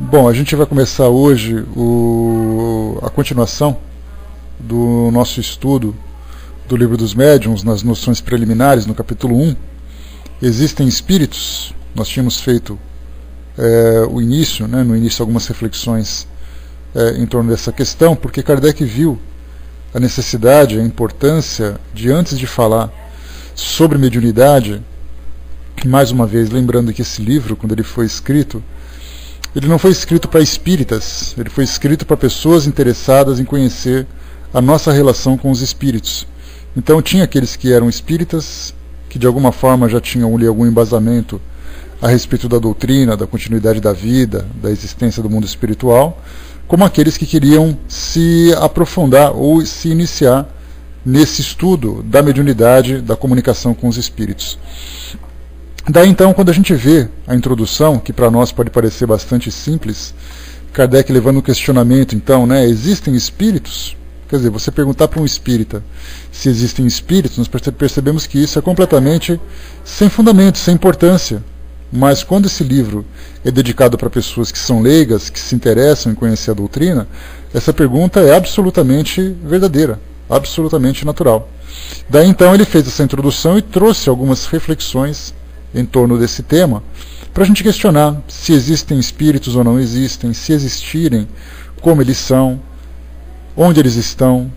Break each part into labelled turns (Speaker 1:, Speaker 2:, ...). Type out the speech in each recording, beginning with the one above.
Speaker 1: Bom, a gente vai começar hoje a continuação do nosso estudo do Livro dos Médiuns, nas noções preliminares, no capítulo 1. Existem espíritos. Nós tínhamos feito o início, no início algumas reflexões em torno dessa questão, porque Kardec viu a necessidade, a importância de, antes de falar sobre mediunidade, mais uma vez lembrando que esse livro, quando ele foi escrito, ele não foi escrito para espíritas, ele foi escrito para pessoas interessadas em conhecer a nossa relação com os espíritos. Então tinha aqueles que eram espíritas, que de alguma forma já tinham ali algum embasamento a respeito da doutrina, da continuidade da vida, da existência do mundo espiritual, como aqueles que queriam se aprofundar ou se iniciar nesse estudo da mediunidade, da comunicação com os espíritos. Daí então, quando a gente vê a introdução, que para nós pode parecer bastante simples, Kardec levando o questionamento, então, existem espíritos? Quer dizer, você perguntar para um espírita se existem espíritos, nós percebemos que isso é completamente sem fundamento, sem importância. Mas quando esse livro é dedicado para pessoas que são leigas, que se interessam em conhecer a doutrina, essa pergunta é absolutamente verdadeira, absolutamente natural. Daí então ele fez essa introdução e trouxe algumas reflexões em torno desse tema, para a gente questionar se existem espíritos ou não existem, se existirem, como eles são, onde eles estão,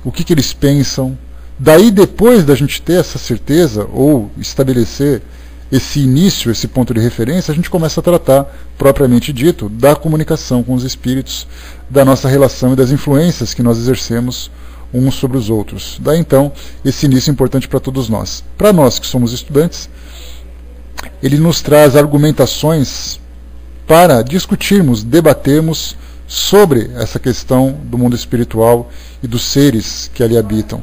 Speaker 1: o que eles pensam. Daí, depois da gente ter essa certeza, ou estabelecer esse início, esse ponto de referência, a gente começa a tratar, propriamente dito, da comunicação com os espíritos, da nossa relação e das influências que nós exercemos uns sobre os outros. Daí então, esse início é importante para todos nós. Para nós que somos estudantes, ele nos traz argumentações para discutirmos, debatermos sobre essa questão do mundo espiritual e dos seres que ali habitam.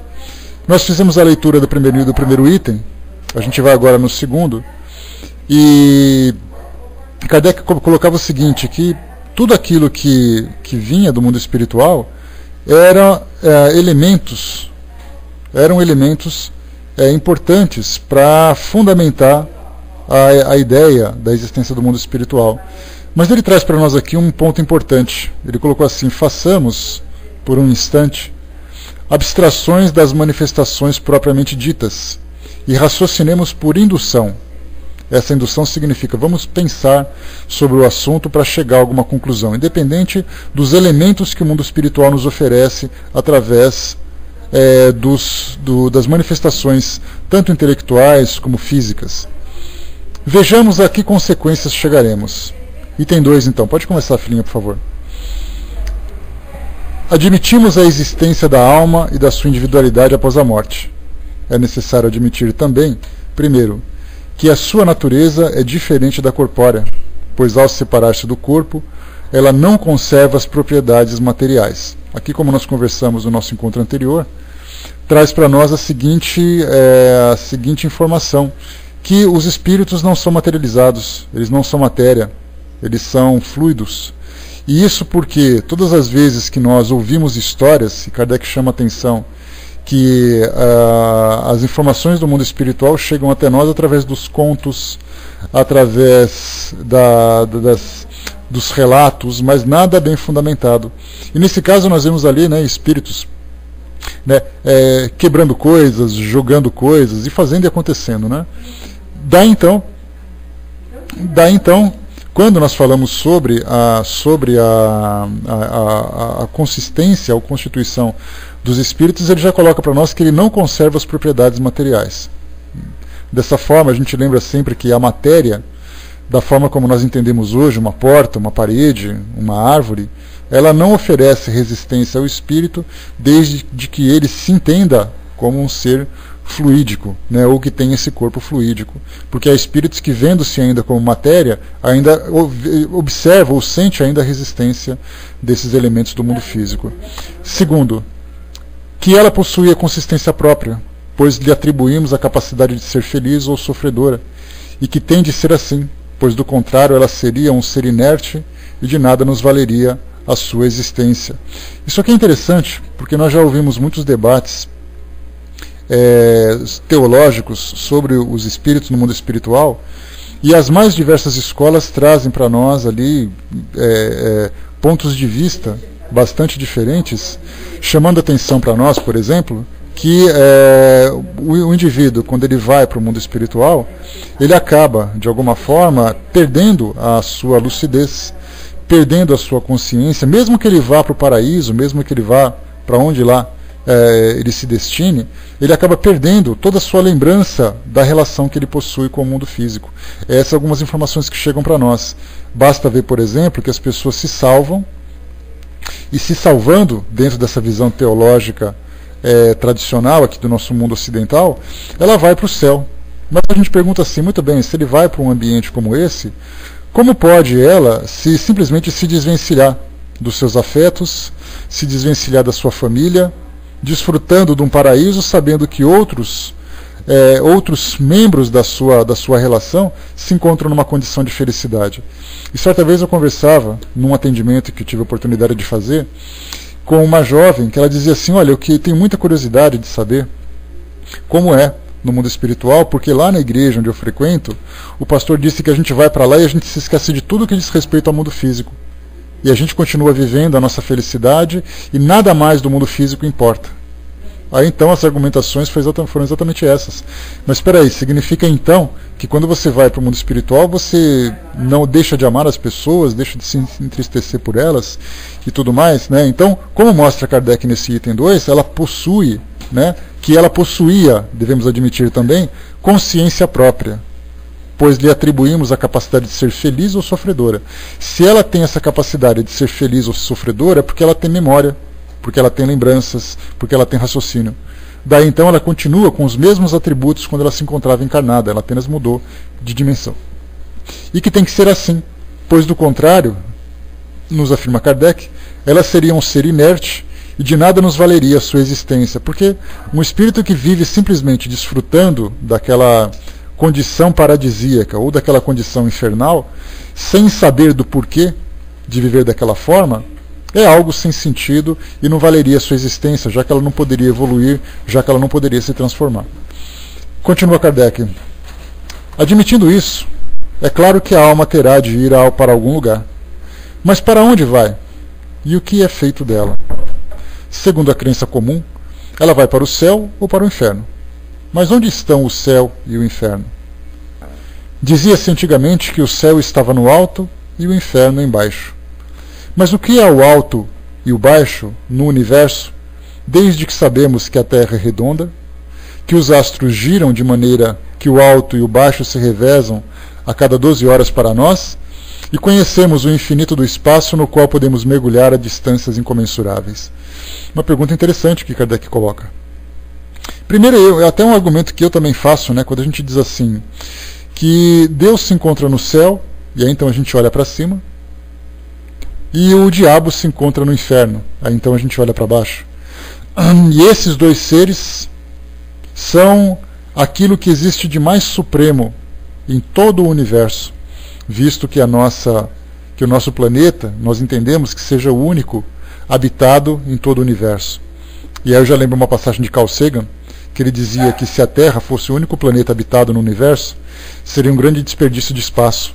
Speaker 1: Nós fizemos a leitura do primeiro item, a gente vai agora no segundo, e Kardec colocava o seguinte, que tudo aquilo que vinha do mundo espiritual eram elementos importantes para fundamentar a ideia da existência do mundo espiritual. Mas ele traz para nós aqui um ponto importante. Ele colocou assim: façamos, por um instante, abstrações das manifestações propriamente ditas e raciocinemos por indução. Essa indução significa, vamos pensar sobre o assunto para chegar a alguma conclusão, independente dos elementos que o mundo espiritual nos oferece através das manifestações, tanto intelectuais como físicas. Vejamos a que consequências chegaremos. Item 2, então. Pode começar, filhinha, por favor. Admitimos a existência da alma e da sua individualidade após a morte. É necessário admitir também, primeiro, que a sua natureza é diferente da corpórea, pois ao separar-se do corpo, ela não conserva as propriedades materiais. Aqui, como nós conversamos no nosso encontro anterior, traz para nós a seguinte informação, que os espíritos não são materializados, eles não são matéria, eles são fluidos. E isso porque todas as vezes que nós ouvimos histórias, e Kardec chama a atenção que as informações do mundo espiritual chegam até nós através dos contos, através dos relatos, mas nada bem fundamentado. E nesse caso nós vemos ali espíritos quebrando coisas, jogando coisas e fazendo e acontecendo. Daí então, quando nós falamos sobre a consistência ou constituição dos espíritos, ele já coloca para nós que ele não conserva as propriedades materiais. Dessa forma, a gente lembra sempre que a matéria, da forma como nós entendemos hoje, uma porta, uma parede, uma árvore, ela não oferece resistência ao espírito desde que ele se entenda como um ser fluídico, ou que tem esse corpo fluídico, porque há espíritos que, vendo-se ainda como matéria, ainda observa ou sente ainda a resistência desses elementos do mundo físico. Segundo, que ela possui a consistência própria, pois lhe atribuímos a capacidade de ser feliz ou sofredora, e que tem de ser assim, pois do contrário ela seria um ser inerte e de nada nos valeria a sua existência. Isso aqui é interessante, porque nós já ouvimos muitos debates teológicos sobre os espíritos no mundo espiritual, E as mais diversas escolas trazem para nós ali pontos de vista bastante diferentes, chamando atenção para nós, por exemplo, que o indivíduo, quando ele vai para o mundo espiritual, ele acaba, de alguma forma, perdendo a sua lucidez, perdendo a sua consciência, mesmo que ele vá para o paraíso, mesmo que ele vá para onde lá ele se destine, ele acaba perdendo toda a sua lembrança da relação que ele possui com o mundo físico. Essas são algumas informações que chegam para nós. Basta ver, por exemplo, que as pessoas se salvam, e se salvando dentro dessa visão teológica tradicional aqui do nosso mundo ocidental, ela vai para o céu. Mas a gente pergunta assim, muito bem, se ele vai para um ambiente como esse, como pode ela simplesmente se desvencilhar dos seus afetos, se desvencilhar da sua família, desfrutando de um paraíso, sabendo que outros membros da sua relação se encontram numa condição de felicidade? E certa vez eu conversava, num atendimento que eu tive a oportunidade de fazer, com uma jovem que ela dizia assim, olha, eu tenho muita curiosidade de saber como é no mundo espiritual, porque lá na igreja onde eu frequento, o pastor disse que a gente vai para lá e a gente se esquece de tudo que diz respeito ao mundo físico. E a gente continua vivendo a nossa felicidade e nada mais do mundo físico importa. Aí então as argumentações foram exatamente essas. Mas espera aí, significa então que quando você vai para o mundo espiritual, você não deixa de amar as pessoas, deixa de se entristecer por elas e tudo mais, né? Então, como mostra Kardec nesse item 2, ela possui, né, que ela possuía, devemos admitir também, consciência própria, pois lhe atribuímos a capacidade de ser feliz ou sofredora. Se ela tem essa capacidade de ser feliz ou sofredora, é porque ela tem memória, porque ela tem lembranças, porque ela tem raciocínio. Daí então ela continua com os mesmos atributos quando ela se encontrava encarnada, ela apenas mudou de dimensão. E que tem que ser assim, pois do contrário, nos afirma Kardec, ela seria um ser inerte e de nada nos valeria a sua existência, porque um espírito que vive simplesmente desfrutando daquela condição paradisíaca ou daquela condição infernal, sem saber do porquê de viver daquela forma, é algo sem sentido e não valeria a sua existência, já que ela não poderia evoluir, já que ela não poderia se transformar. Continua Kardec. Admitindo isso, é claro que a alma terá de ir para algum lugar. Mas para onde vai? E o que é feito dela? Segundo a crença comum, ela vai para o céu ou para o inferno. Mas onde estão o céu e o inferno? Dizia-se antigamente que o céu estava no alto e o inferno embaixo. Mas o que é o alto e o baixo no universo, desde que sabemos que a Terra é redonda, que os astros giram de maneira que o alto e o baixo se revezam a cada 12 horas para nós, e conhecemos o infinito do espaço no qual podemos mergulhar a distâncias incomensuráveis? Uma pergunta interessante que Kardec coloca. Primeiro, é até um argumento que eu também faço, né, quando a gente diz assim, que Deus se encontra no céu, e aí então a gente olha para cima, e o diabo se encontra no inferno, aí então a gente olha para baixo. E esses dois seres são aquilo que existe de mais supremo em todo o universo, visto que o nosso planeta, nós entendemos que seja o único habitado em todo o universo. E aí eu já lembro uma passagem de Carl Sagan, que ele dizia que se a Terra fosse o único planeta habitado no universo, seria um grande desperdício de espaço.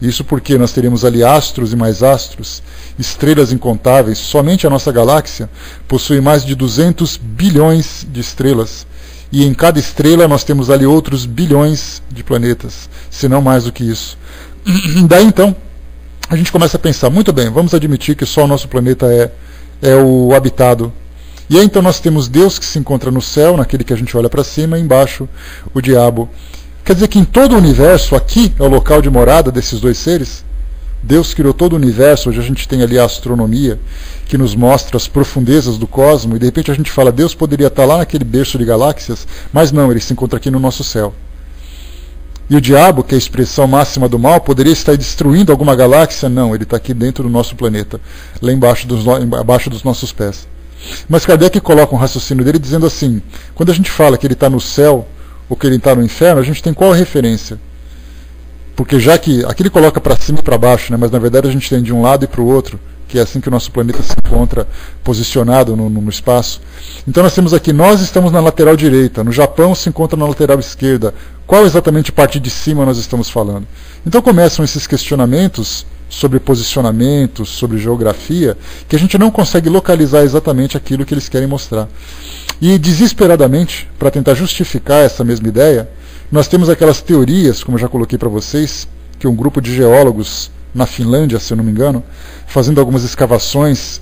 Speaker 1: Isso porque nós teríamos ali astros e mais astros, estrelas incontáveis. Somente a nossa galáxia possui mais de 200 bilhões de estrelas. E em cada estrela nós temos ali outros bilhões de planetas, se não mais do que isso. Daí então, a gente começa a pensar, muito bem, vamos admitir que só o nosso planeta é o habitado. E aí então nós temos Deus que se encontra no céu, naquele que a gente olha para cima, e embaixo o diabo. Quer dizer que em todo o universo, aqui é o local de morada desses dois seres. Deus criou todo o universo, hoje a gente tem ali a astronomia, que nos mostra as profundezas do cosmos, e de repente a gente fala, Deus poderia estar lá naquele berço de galáxias, mas não, ele se encontra aqui no nosso céu. E o diabo, que é a expressão máxima do mal, poderia estar destruindo alguma galáxia? Não, ele está aqui dentro do nosso planeta, lá embaixo dos nossos pés. Mas Kardec coloca um raciocínio dele dizendo assim, quando a gente fala que ele está no céu, ou que ele está no inferno, a gente tem qual referência? Porque já que aqui ele coloca para cima e para baixo, né, mas na verdade a gente tem de um lado e para o outro, que é assim que o nosso planeta se encontra posicionado no espaço. Então nós temos aqui, nós estamos na lateral direita, no Japão se encontra na lateral esquerda. Qual exatamente parte de cima nós estamos falando? Então começam esses questionamentos sobre posicionamento, sobre geografia, que a gente não consegue localizar exatamente aquilo que eles querem mostrar. E desesperadamente, para tentar justificar essa mesma ideia, nós temos aquelas teorias, como eu já coloquei para vocês, que um grupo de geólogos na Finlândia, se eu não me engano, fazendo algumas escavações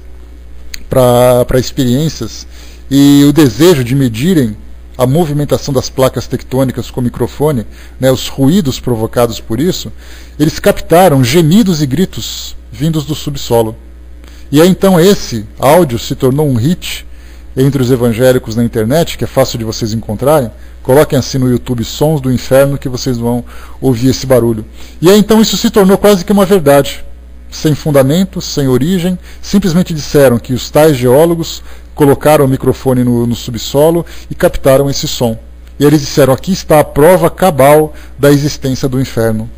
Speaker 1: para experiências, e o desejo de medirem a movimentação das placas tectônicas com o microfone, né, os ruídos provocados por isso, eles captaram gemidos e gritos vindos do subsolo. E aí então esse áudio se tornou um hit entre os evangélicos na internet, que é fácil de vocês encontrarem. Coloquem assim no YouTube Sons do Inferno que vocês vão ouvir esse barulho. E aí então isso se tornou quase que uma verdade, sem fundamento, sem origem, simplesmente disseram que os tais geólogos colocaram o microfone no subsolo e captaram esse som. E eles disseram, aqui está a prova cabal da existência do inferno.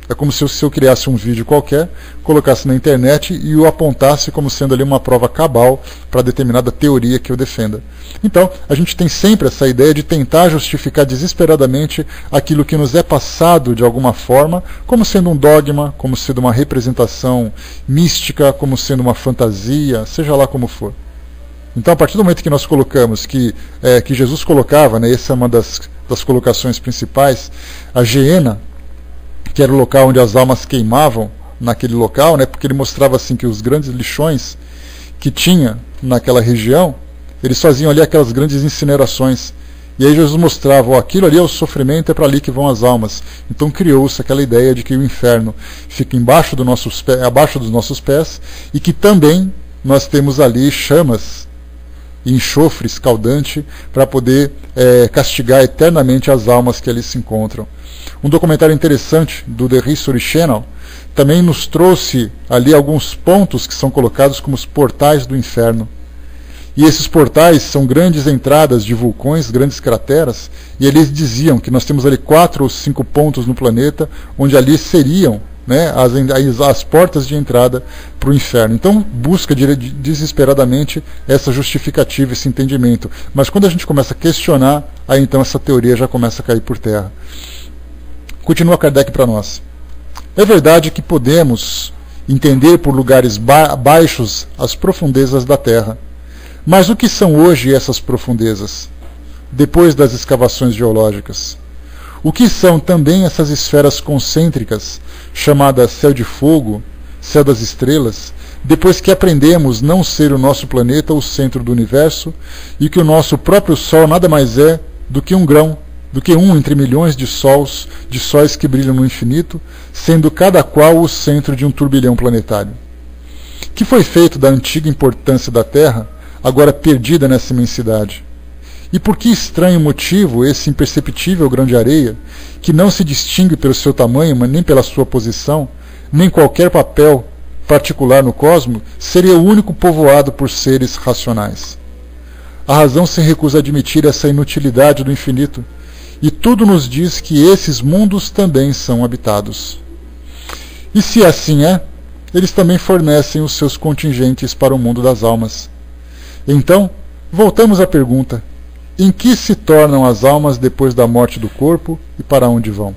Speaker 1: É como se eu criasse um vídeo qualquer, colocasse na internet e o apontasse como sendo ali uma prova cabal para determinada teoria que eu defenda. Então, a gente tem sempre essa ideia de tentar justificar desesperadamente aquilo que nos é passado de alguma forma, como sendo um dogma, como sendo uma representação mística, como sendo uma fantasia, seja lá como for. Então, a partir do momento que nós colocamos que Jesus colocava, né, essa é uma das colocações principais, a Geena, que era o local onde as almas queimavam naquele local, né, porque ele mostrava assim que os grandes lixões que tinha naquela região, eles faziam ali aquelas grandes incinerações. E aí Jesus mostrava, aquilo ali é o sofrimento, é para ali que vão as almas. Então criou-se aquela ideia de que o inferno fica abaixo dos nossos pés e que também nós temos ali chamas e enxofre escaldante para poder castigar eternamente as almas que ali se encontram. Um documentário interessante do The History Channel também nos trouxe ali alguns pontos que são colocados como os portais do inferno. E esses portais são grandes entradas de vulcões, grandes crateras, e eles diziam que nós temos ali 4 ou 5 pontos no planeta onde ali seriam, né, as portas de entrada para o inferno. Então busca desesperadamente essa justificativa, esse entendimento. Mas quando a gente começa a questionar, aí então essa teoria já começa a cair por terra. Continua Kardec para nós. É verdade que podemos entender por lugares baixos as profundezas da Terra. Mas o que são hoje essas profundezas, depois das escavações geológicas? O que são também essas esferas concêntricas, chamadas céu de fogo, céu das estrelas, depois que aprendemos não ser o nosso planeta o centro do universo e que o nosso próprio Sol nada mais é do que um grão, do que um entre milhões de sóis que brilham no infinito, sendo cada qual o centro de um turbilhão planetário? Que foi feito da antiga importância da Terra, agora perdida nessa imensidade? E por que estranho motivo esse imperceptível grão de areia, que não se distingue pelo seu tamanho, mas nem pela sua posição, nem qualquer papel particular no cosmos, seria o único povoado por seres racionais? A razão se recusa a admitir essa inutilidade do infinito, e tudo nos diz que esses mundos também são habitados. E se assim é, eles também fornecem os seus contingentes para o mundo das almas. Então, voltamos à pergunta: em que se tornam as almas depois da morte do corpo e para onde vão?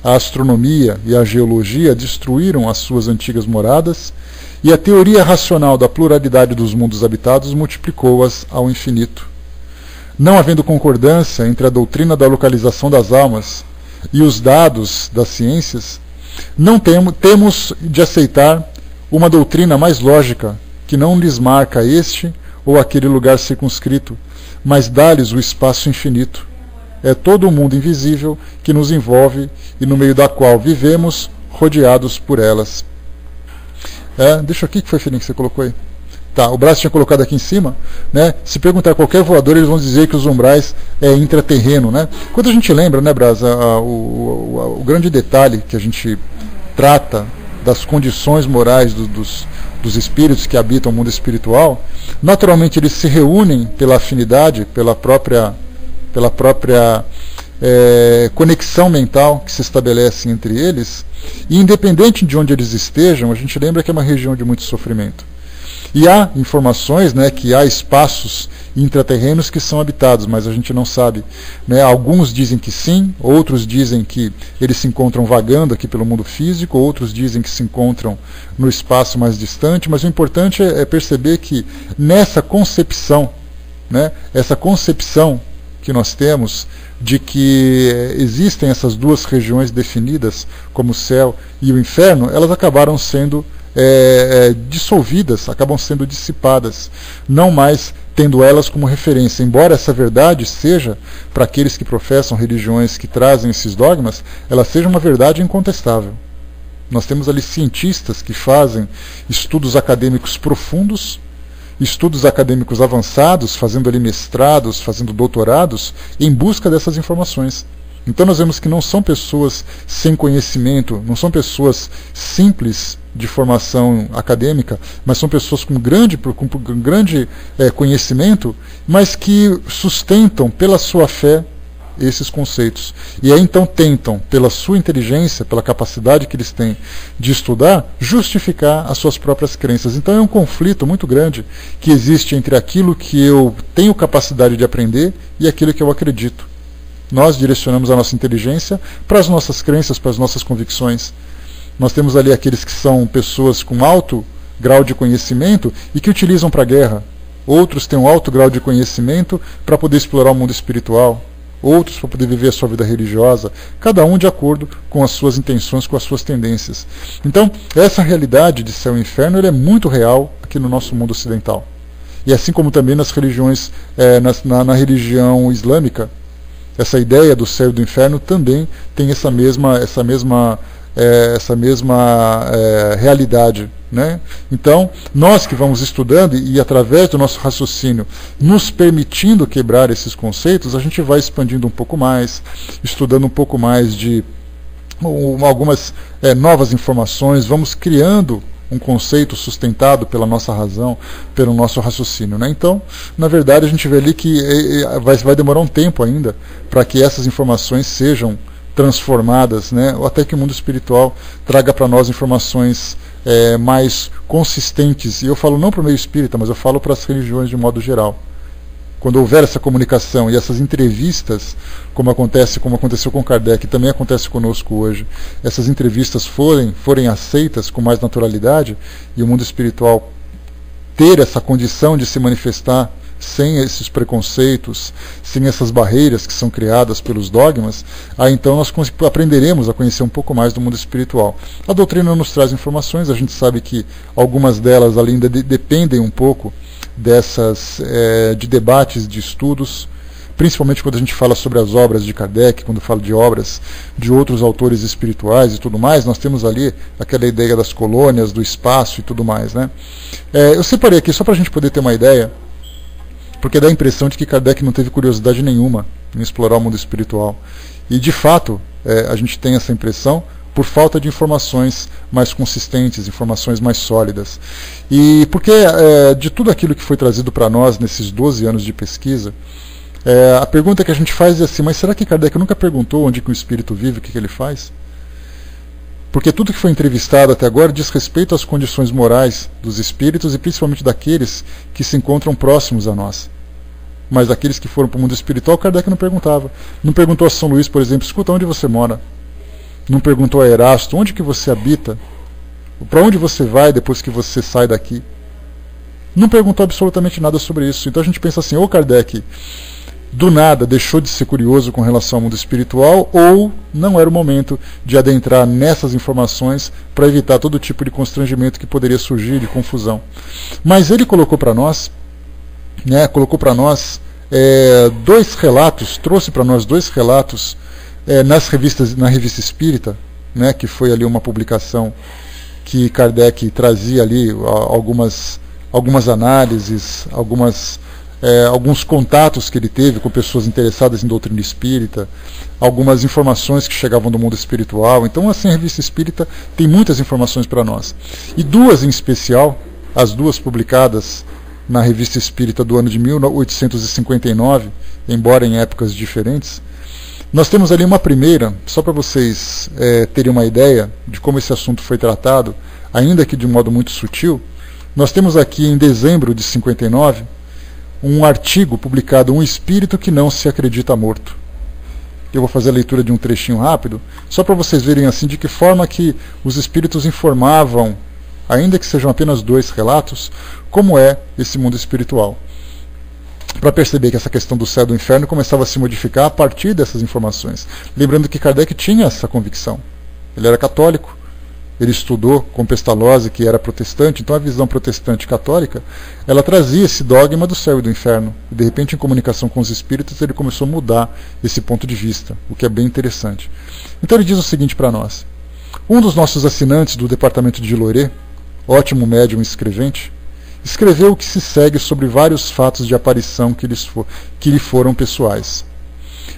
Speaker 1: A astronomia e a geologia destruíram as suas antigas moradas e a teoria racional da pluralidade dos mundos habitados multiplicou-as ao infinito. Não havendo concordância entre a doutrina da localização das almas e os dados das ciências, não temos de aceitar uma doutrina mais lógica, que não lhes marca este ou aquele lugar circunscrito, mas dá-lhes o espaço infinito. É todo o mundo invisível que nos envolve e no meio da qual vivemos, rodeados por elas. Deixa aqui, que foi, filhinho, que você colocou aí? Tá, o braço tinha colocado aqui em cima, né? Se perguntar a qualquer voador, eles vão dizer que os umbrais é intraterreno, né? Quando a gente lembra, né, Brasa, o grande detalhe que a gente trata das condições morais dos espíritos que habitam o mundo espiritual, naturalmente eles se reúnem pela afinidade, pela própria conexão mental que se estabelece entre eles, e independente de onde eles estejam, a gente lembra que é uma região de muito sofrimento. E há informações, né, que há espaços intraterrenos que são habitados, mas a gente não sabe, né? Alguns dizem que sim, outros dizem que eles se encontram vagando aqui pelo mundo físico, outros dizem que se encontram no espaço mais distante, mas o importante é perceber que nessa concepção, né, essa concepção que nós temos de que existem essas duas regiões definidas como o céu e o inferno, elas acabaram sendo dissolvidas, acabam sendo dissipadas, não mais tendo elas como referência, embora essa verdade seja, para aqueles que professam religiões que trazem esses dogmas, ela seja uma verdade incontestável. Nós temos ali cientistas que fazem estudos acadêmicos profundos, estudos acadêmicos avançados, fazendo ali mestrados, fazendo doutorados, em busca dessas informações. Então nós vemos que não são pessoas sem conhecimento, não são pessoas simples de formação acadêmica, mas são pessoas com grande conhecimento, mas que sustentam pela sua fé esses conceitos. E aí então tentam, pela sua inteligência, pela capacidade que eles têm de estudar, justificar as suas próprias crenças. Então é um conflito muito grande que existe entre aquilo que eu tenho capacidade de aprender e aquilo que eu acredito. Nós direcionamos a nossa inteligência para as nossas crenças, para as nossas convicções. Nós temos ali aqueles que são pessoas com alto grau de conhecimento e que utilizam para a guerra. Outros têm um alto grau de conhecimento para poder explorar o mundo espiritual. Outros para poder viver a sua vida religiosa. Cada um de acordo com as suas intenções, com as suas tendências. Então, essa realidade de céu e inferno ela é muito real aqui no nosso mundo ocidental. E assim como também nas religiões, na religião islâmica, essa ideia do céu e do inferno também tem essa mesma realidade, né? Então, nós que vamos estudando e através do nosso raciocínio nos permitindo quebrar esses conceitos, a gente vai expandindo um pouco mais, estudando um pouco mais de algumas novas informações, vamos criando um conceito sustentado pela nossa razão, pelo nosso raciocínio, né? Então, na verdade, a gente vê ali que vai demorar um tempo ainda para que essas informações sejam transformadas, né? Ou até que o mundo espiritual traga para nós informações mais consistentes. E eu falo não para o meio espírita, mas eu falo para as religiões de modo geral. Quando houver essa comunicação e essas entrevistas, como aconteceu com Kardec, também acontece conosco hoje, essas entrevistas forem aceitas com mais naturalidade e o mundo espiritual ter essa condição de se manifestar sem esses preconceitos, sem essas barreiras que são criadas pelos dogmas, aí então nós aprenderemos a conhecer um pouco mais do mundo espiritual. A doutrina nos traz informações, a gente sabe que algumas delas ainda dependem um pouco de debates, de estudos, principalmente quando a gente fala sobre as obras de Kardec, quando fala de obras de outros autores espirituais e tudo mais, nós temos ali aquela ideia das colônias, do espaço e tudo mais, né? Eu separei aqui só para a gente poder ter uma ideia, porque dá a impressão de que Kardec não teve curiosidade nenhuma em explorar o mundo espiritual. E de fato, a gente tem essa impressão por falta de informações mais consistentes, informações mais sólidas. E porque de tudo aquilo que foi trazido para nós nesses 12 anos de pesquisa, a pergunta que a gente faz é assim, mas será que Kardec nunca perguntou onde que o espírito vive, o que ele faz? Porque tudo que foi entrevistado até agora diz respeito às condições morais dos espíritos e principalmente daqueles que se encontram próximos a nós. Mas daqueles que foram para o mundo espiritual, Kardec não perguntava. Não perguntou a São Luís, por exemplo, escuta, onde você mora? Não perguntou a Erasto, onde que você habita? Para onde você vai depois que você sai daqui? Não perguntou absolutamente nada sobre isso. Então a gente pensa assim, ou Kardec do nada deixou de ser curioso com relação ao mundo espiritual, ou não era o momento de adentrar nessas informações para evitar todo tipo de constrangimento que poderia surgir, de confusão. Mas ele colocou para nós, dois relatos, trouxe para nós dois relatos na revista Espírita, né, que foi ali uma publicação que Kardec trazia ali algumas análises, alguns contatos que ele teve com pessoas interessadas em doutrina espírita, algumas informações que chegavam do mundo espiritual. Então, assim, a revista Espírita tem muitas informações para nós. E duas em especial, as duas publicadas na revista Espírita do ano de 1859, embora em épocas diferentes, Nós temos ali uma primeira, só para vocês terem uma ideia de como esse assunto foi tratado, ainda que de um modo muito sutil. Nós temos aqui em dezembro de 59 um artigo publicado, Um Espírito que não se acredita morto. Eu vou fazer a leitura de um trechinho rápido, só para vocês verem assim de que forma que os espíritos informavam, ainda que sejam apenas 2 relatos, como é esse mundo espiritual. Para perceber que essa questão do céu e do inferno começava a se modificar a partir dessas informações. Lembrando que Kardec tinha essa convicção. Ele era católico, ele estudou com Pestalozzi, que era protestante, então a visão protestante católica, ela trazia esse dogma do céu e do inferno. E de repente, em comunicação com os espíritos, ele começou a mudar esse ponto de vista, o que é bem interessante. Então ele diz o seguinte para nós: um dos nossos assinantes do departamento de Loré, ótimo médium e escrevente, escreveu o que se segue sobre vários fatos de aparição que lhe foram pessoais.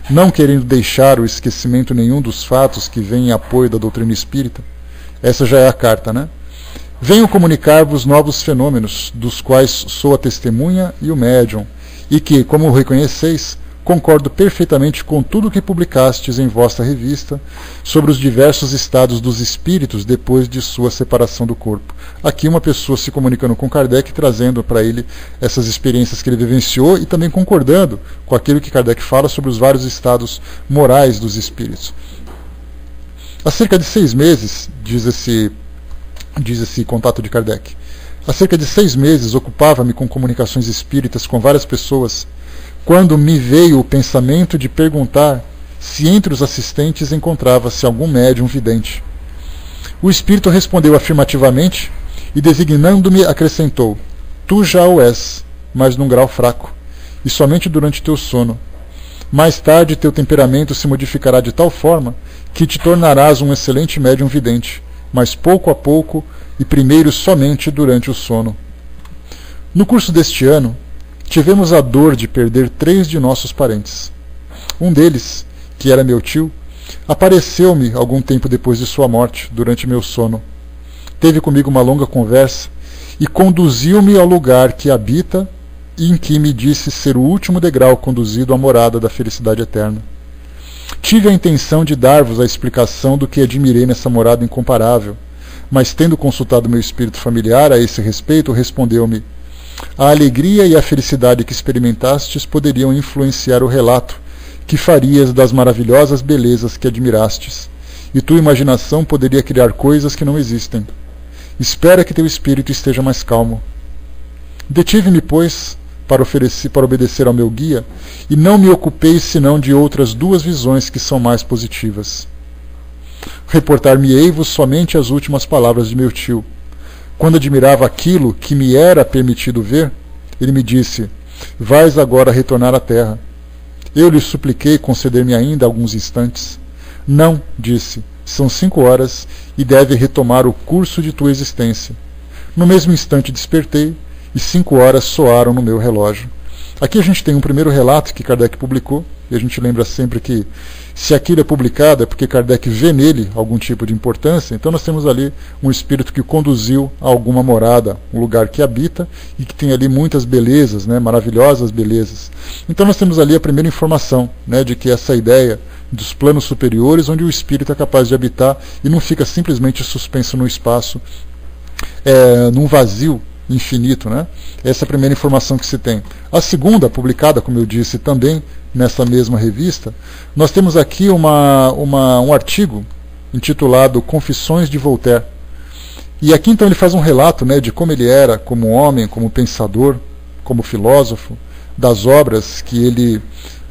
Speaker 1: Não querendo deixar o esquecimento nenhum dos fatos que vêm em apoio da doutrina espírita, essa já é a carta, né? Venho comunicar-vos novos fenômenos, dos quais sou a testemunha e o médium, e que, como reconheceis, concordo perfeitamente com tudo o que publicastes em vossa revista sobre os diversos estados dos espíritos depois de sua separação do corpo. Aqui uma pessoa se comunicando com Kardec, trazendo para ele essas experiências que ele vivenciou e também concordando com aquilo que Kardec fala sobre os vários estados morais dos espíritos. Há cerca de 6 meses, diz esse contato de Kardec, há cerca de 6 meses ocupava-me com comunicações espíritas com várias pessoas, quando me veio o pensamento de perguntar se entre os assistentes encontrava-se algum médium vidente. O espírito respondeu afirmativamente e, designando-me, acrescentou: tu já o és, mas num grau fraco, e somente durante teu sono. Mais tarde teu temperamento se modificará de tal forma que te tornarás um excelente médium vidente, mas pouco a pouco e primeiro somente durante o sono. No curso deste ano, tivemos a dor de perder 3 de nossos parentes. Um deles, que era meu tio, apareceu-me algum tempo depois de sua morte, durante meu sono. Teve comigo uma longa conversa e conduziu-me ao lugar que habita e em que me disse ser o último degrau conduzido à morada da felicidade eterna. Tive a intenção de dar-vos a explicação do que admirei nessa morada incomparável, mas tendo consultado meu espírito familiar a esse respeito, respondeu-me: a alegria e a felicidade que experimentastes poderiam influenciar o relato que farias das maravilhosas belezas que admirastes, e tua imaginação poderia criar coisas que não existem. Espera que teu espírito esteja mais calmo. Detive-me, pois, para obedecer ao meu guia, e não me ocupei senão de outras 2 visões que são mais positivas. Reportar-me-ei-vos somente as últimas palavras de meu tio. Quando admirava aquilo que me era permitido ver, ele me disse: vais agora retornar à terra. Eu lhe supliquei conceder-me ainda alguns instantes. Não, disse, são 5 horas e deve retomar o curso de tua existência. No mesmo instante despertei e 5 horas soaram no meu relógio. Aqui a gente tem um primeiro relato que Kardec publicou, e a gente lembra sempre que se aquilo é publicado é porque Kardec vê nele algum tipo de importância. Então nós temos ali um espírito que conduziu a alguma morada, um lugar que habita e que tem ali muitas belezas, né, maravilhosas belezas. Então nós temos ali a primeira informação, né, de que essa ideia dos planos superiores, onde o espírito é capaz de habitar e não fica simplesmente suspenso no espaço, num vazio infinito, né? Essa é a primeira informação que se tem. A segunda, publicada, como eu disse, também nessa mesma revista, nós temos aqui um artigo intitulado Confissões de Voltaire. E aqui então ele faz um relato, né, de como ele era como homem, como pensador, como filósofo, das obras que ele...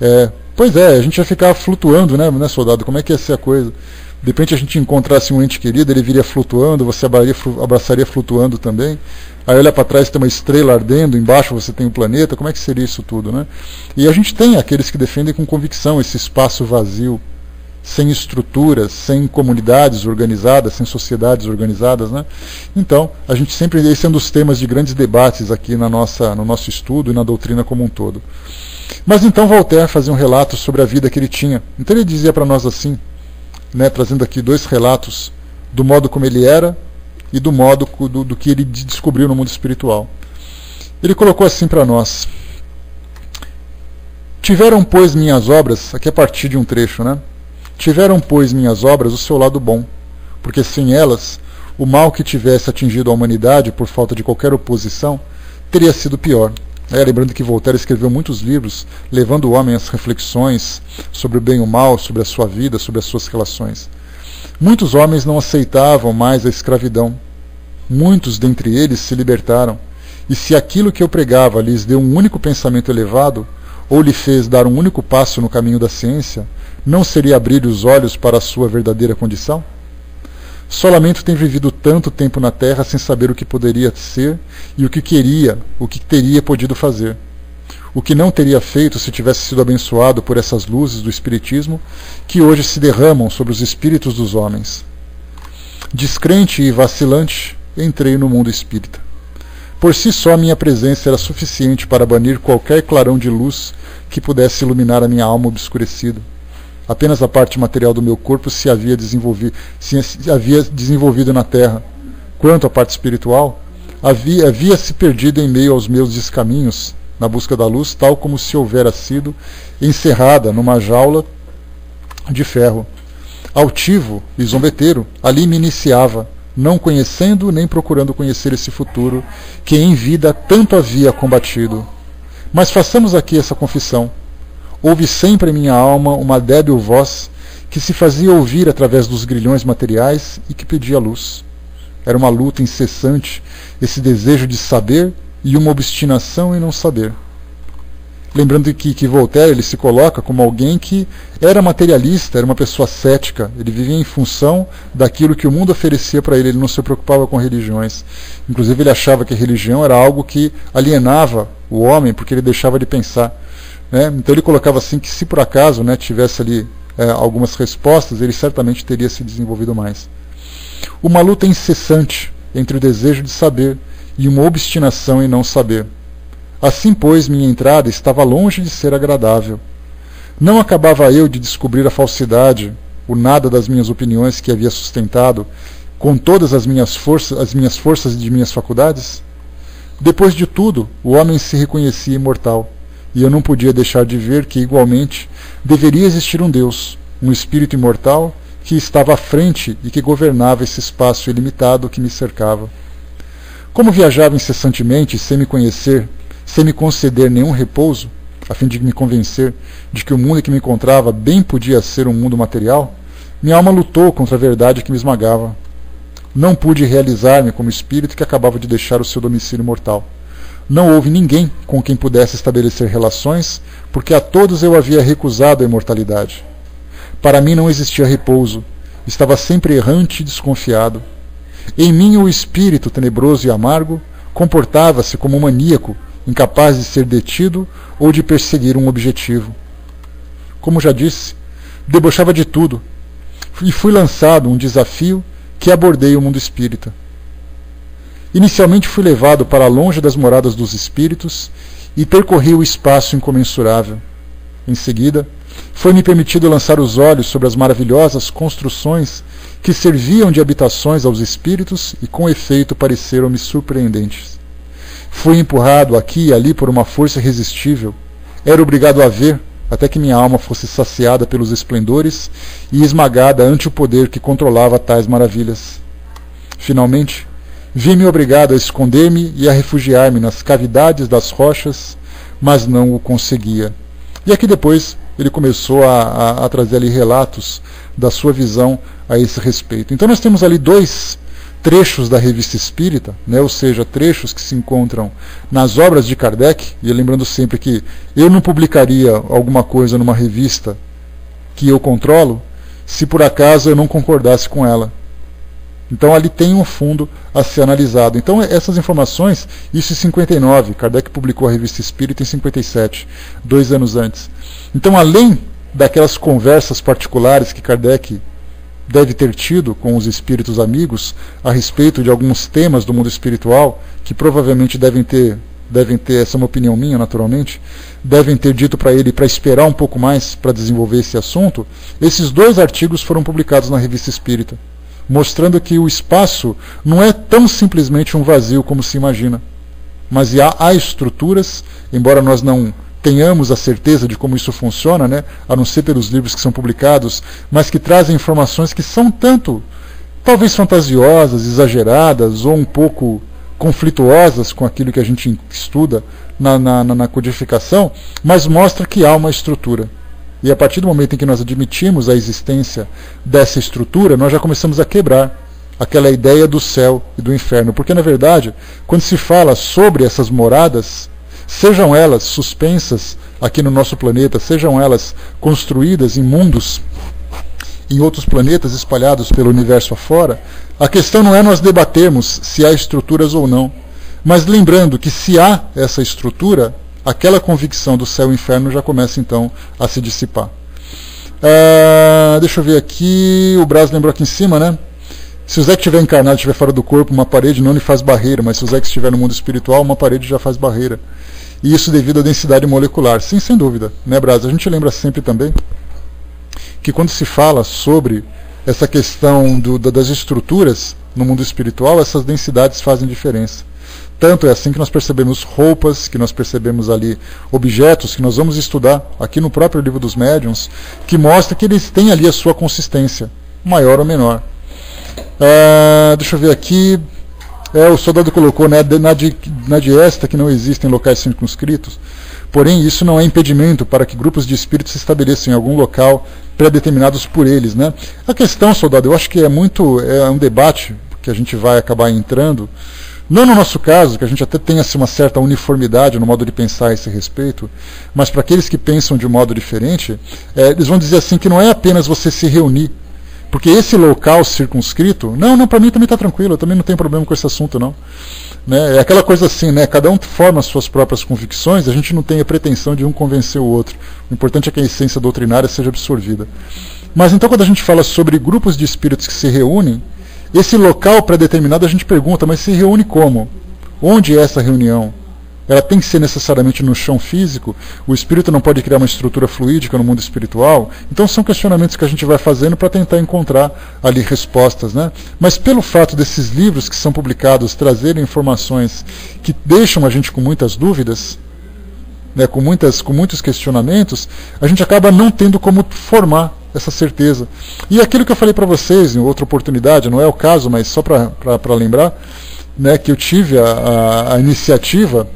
Speaker 1: a gente ia ficar flutuando, né, soldado? Como é que ia ser a coisa? De repente a gente encontrasse um ente querido, ele viria flutuando, você abraçaria flutuando também. Aí olha para trás, tem uma estrela ardendo, embaixo você tem um planeta, como é que seria isso tudo, né? E a gente tem aqueles que defendem com convicção esse espaço vazio, sem estruturas, sem comunidades organizadas, sem sociedades organizadas, né? Então, a gente sempre, esse é um dos temas de grandes debates aqui no nosso estudo e na doutrina como um todo. Mas então Voltaire fazia um relato sobre a vida que ele tinha. Então ele dizia para nós assim, né, trazendo aqui 2 relatos do modo como ele era e do modo do que ele descobriu no mundo espiritual. Ele colocou assim para nós: Tiveram, pois, minhas obras, aqui é a partir de um trecho, né? Tiveram, pois, minhas obras o seu lado bom, porque sem elas, o mal que tivesse atingido a humanidade por falta de qualquer oposição, teria sido pior. Lembrando que Voltaire escreveu muitos livros, levando o homem às reflexões sobre o bem e o mal, sobre a sua vida, sobre as suas relações. Muitos homens não aceitavam mais a escravidão. Muitos dentre eles se libertaram, e se aquilo que eu pregava lhes deu um único pensamento elevado, ou lhe fez dar um único passo no caminho da ciência, não seria abrir os olhos para a sua verdadeira condição? Só lamento ter vivido tanto tempo na Terra sem saber o que poderia ser e o que queria, o que teria podido fazer. O que não teria feito se tivesse sido abençoado por essas luzes do Espiritismo que hoje se derramam sobre os espíritos dos homens. Descrente e vacilante, entrei no mundo espírita. Por si só, minha presença era suficiente para banir qualquer clarão de luz que pudesse iluminar a minha alma obscurecida. Apenas a parte material do meu corpo se havia desenvolvido na Terra. Quanto à parte espiritual, havia se perdido em meio aos meus descaminhos, na busca da luz, tal como se houvera sido encerrada numa jaula de ferro. Altivo e zombeteiro, ali me iniciava, não conhecendo nem procurando conhecer esse futuro que em vida tanto havia combatido. Mas façamos aqui essa confissão. Houve sempre em minha alma uma débil voz que se fazia ouvir através dos grilhões materiais e que pedia luz. Era uma luta incessante, esse desejo de saber e uma obstinação em não saber. Lembrando que Voltaire ele se coloca como alguém que era materialista, era uma pessoa cética, ele vivia em função daquilo que o mundo oferecia para ele não se preocupava com religiões. Inclusive ele achava que a religião era algo que alienava o homem, porque ele deixava de pensar. Então ele colocava assim que se por acaso tivesse ali algumas respostas, ele certamente teria se desenvolvido mais. Uma luta incessante entre o desejo de saber e uma obstinação em não saber. Assim, pois, minha entrada estava longe de ser agradável. Não acabava eu de descobrir a falsidade, o nada das minhas opiniões que havia sustentado, com todas as minhas forças e de minhas faculdades? Depois de tudo, o homem se reconhecia imortal, e eu não podia deixar de ver que, igualmente, deveria existir um Deus, um espírito imortal, que estava à frente e que governava esse espaço ilimitado que me cercava. Como viajava incessantemente, sem me conhecer, sem me conceder nenhum repouso, a fim de me convencer de que o mundo em que me encontrava bem podia ser um mundo material, minha alma lutou contra a verdade que me esmagava. Não pude realizar-me como espírito que acabava de deixar o seu domicílio mortal. Não houve ninguém com quem pudesse estabelecer relações, porque a todos eu havia recusado a imortalidade. Para mim não existia repouso, estava sempre errante e desconfiado. Em mim o espírito tenebroso e amargo comportava-se como um maníaco, incapaz de ser detido ou de perseguir um objetivo. Como já disse, debochava de tudo, e fui lançado um desafio que abordei o mundo espírita. Inicialmente fui levado para longe das moradas dos espíritos e percorri o espaço incomensurável. Em seguida, foi-me permitido lançar os olhos sobre as maravilhosas construções que serviam de habitações aos espíritos e com efeito pareceram-me surpreendentes. Fui empurrado aqui e ali por uma força irresistível. Era obrigado a ver, até que minha alma fosse saciada pelos esplendores e esmagada ante o poder que controlava tais maravilhas. Finalmente, vi-me obrigado a esconder-me e a refugiar-me nas cavidades das rochas, mas não o conseguia. E aqui depois ele começou a trazer ali relatos da sua visão a esse respeito. Então nós temos ali dois trechos da Revista Espírita, ou seja, trechos que se encontram nas obras de Kardec, e lembrando sempre que eu não publicaria alguma coisa numa revista que eu controlo, se por acaso eu não concordasse com ela. Então ali tem um fundo a ser analisado. Então essas informações, isso em 59, Kardec publicou a Revista Espírita em 57, 2 anos antes. Então além daquelas conversas particulares que Kardec deve ter tido com os espíritos amigos a respeito de alguns temas do mundo espiritual, que provavelmente devem ter, essa é uma opinião minha naturalmente, devem ter dito para ele para esperar um pouco mais para desenvolver esse assunto, esses 2 artigos foram publicados na Revista Espírita, mostrando que o espaço não é tão simplesmente um vazio como se imagina, mas há estruturas, embora nós não tenhamos a certeza de como isso funciona, né? A não ser pelos livros que são publicados, mas que trazem informações que são tanto, talvez fantasiosas, exageradas ou um pouco conflituosas com aquilo que a gente estuda na codificação, mas mostra que há uma estrutura. E a partir do momento em que nós admitimos a existência dessa estrutura, nós já começamos a quebrar aquela ideia do céu e do inferno. Porque, na verdade, quando se fala sobre essas moradas, sejam elas suspensas aqui no nosso planeta, sejam elas construídas em mundos, em outros planetas espalhados pelo universo afora, a questão não é nós debatermos se há estruturas ou não, mas lembrando que se há essa estrutura, aquela convicção do céu e inferno já começa então a se dissipar. Deixa eu ver aqui, o Braz lembrou aqui em cima, né? Se o Zé que estiver encarnado, estiver fora do corpo, uma parede não lhe faz barreira, mas se o Zé que estiver no mundo espiritual, uma parede já faz barreira. E isso devido à densidade molecular. Sim, sem dúvida, né, Braz? A gente lembra sempre também que quando se fala sobre essa questão das estruturas no mundo espiritual, essas densidades fazem diferença. Tanto é assim que nós percebemos roupas, que nós percebemos ali objetos, que nós vamos estudar aqui no próprio Livro dos Médiuns, que mostra que eles têm ali a sua consistência, maior ou menor. Deixa eu ver aqui. O soldado colocou, né, na diesta que não existem locais circunscritos, porém isso não é impedimento para que grupos de espíritos se estabeleçam em algum local pré-determinados por eles, né? A questão, soldado, eu acho que é um debate que a gente vai acabar entrando, não no nosso caso, que a gente até tem assim, uma certa uniformidade no modo de pensar a esse respeito, mas para aqueles que pensam de um modo diferente, eles vão dizer assim que não é apenas você se reunir, porque esse local circunscrito, não, para mim também está tranquilo, eu também não tenho problema com esse assunto, não. Né? É aquela coisa assim, né? Cada um forma as suas próprias convicções, a gente não tem a pretensão de um convencer o outro. O importante é que a essência doutrinária seja absorvida. Mas então quando a gente fala sobre grupos de espíritos que se reúnem, esse local pré-determinado a gente pergunta, mas se reúne como? Onde é essa reunião? Ela tem que ser necessariamente no chão físico? O espírito não pode criar uma estrutura fluídica no mundo espiritual? Então são questionamentos que a gente vai fazendo para tentar encontrar ali respostas, né? Mas pelo fato desses livros que são publicados trazerem informações que deixam a gente com muitas dúvidas, né, com muitos questionamentos, a gente acaba não tendo como formar essa certeza. E aquilo que eu falei para vocês em outra oportunidade, não é o caso, mas só para lembrar, né, que eu tive a iniciativa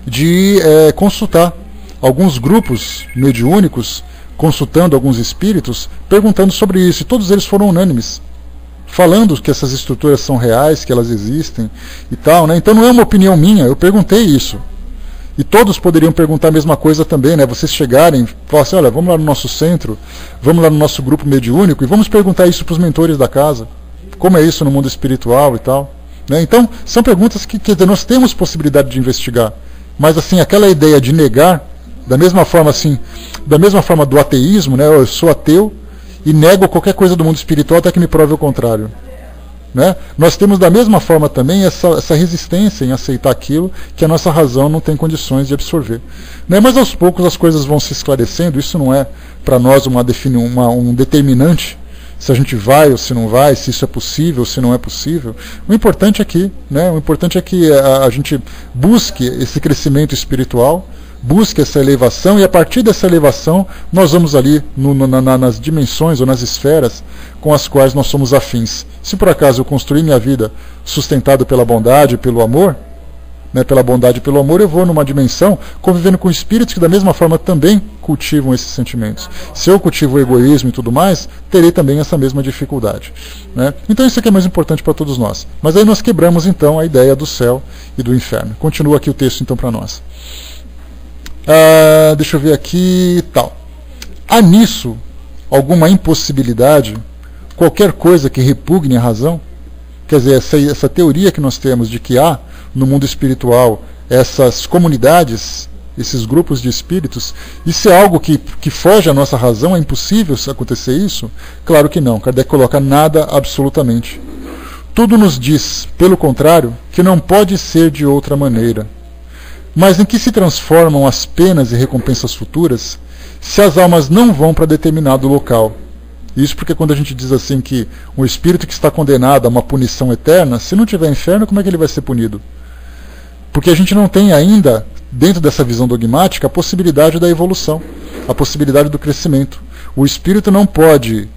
Speaker 1: de consultar alguns grupos mediúnicos, consultando alguns espíritos, perguntando sobre isso, e todos eles foram unânimes, falando que essas estruturas são reais, que elas existem e tal, né? Então não é uma opinião minha, eu perguntei isso. E todos poderiam perguntar a mesma coisa também, né? Vocês chegarem e falar assim, olha, vamos lá no nosso centro, vamos lá no nosso grupo mediúnico e vamos perguntar isso para os mentores da casa. Como é isso no mundo espiritual e tal. Né? Então, são perguntas que nós temos possibilidade de investigar. Mas assim, aquela ideia de negar, da mesma forma do ateísmo, né? Eu sou ateu e nego qualquer coisa do mundo espiritual até que me prove o contrário. Né? Nós temos da mesma forma também essa resistência em aceitar aquilo que a nossa razão não tem condições de absorver. Né? Mas aos poucos as coisas vão se esclarecendo, isso não é para nós um determinante, se a gente vai ou se não vai, se isso é possível ou se não é possível. O importante é que, né, a gente busque esse crescimento espiritual, busque essa elevação, e a partir dessa elevação nós vamos ali nas dimensões ou nas esferas com as quais nós somos afins. Se por acaso eu construir minha vida sustentado pela bondade e pelo amor, né, pela bondade e pelo amor, eu vou numa dimensão convivendo com espíritos que da mesma forma também cultivam esses sentimentos. Se eu cultivo o egoísmo e tudo mais, terei também essa mesma dificuldade. Né? Então isso aqui é mais importante para todos nós. Mas aí nós quebramos então a ideia do céu e do inferno. Continua aqui o texto então para nós. Deixa eu ver aqui tal. Há nisso alguma impossibilidade, qualquer coisa que repugne a razão? Quer dizer, essa teoria que nós temos de que há no mundo espiritual essas comunidades, esses grupos de espíritos, isso é algo que foge à nossa razão? É impossível acontecer isso? Claro que não. Kardec coloca nada absolutamente. Tudo nos diz, pelo contrário, que não pode ser de outra maneira. Mas em que se transformam as penas e recompensas futuras se as almas não vão para determinado local? Isso porque quando a gente diz assim que um espírito que está condenado a uma punição eterna, se não tiver inferno, como é que ele vai ser punido? Porque a gente não tem ainda dentro dessa visão dogmática, a possibilidade da evolução, a possibilidade do crescimento. O espírito não pode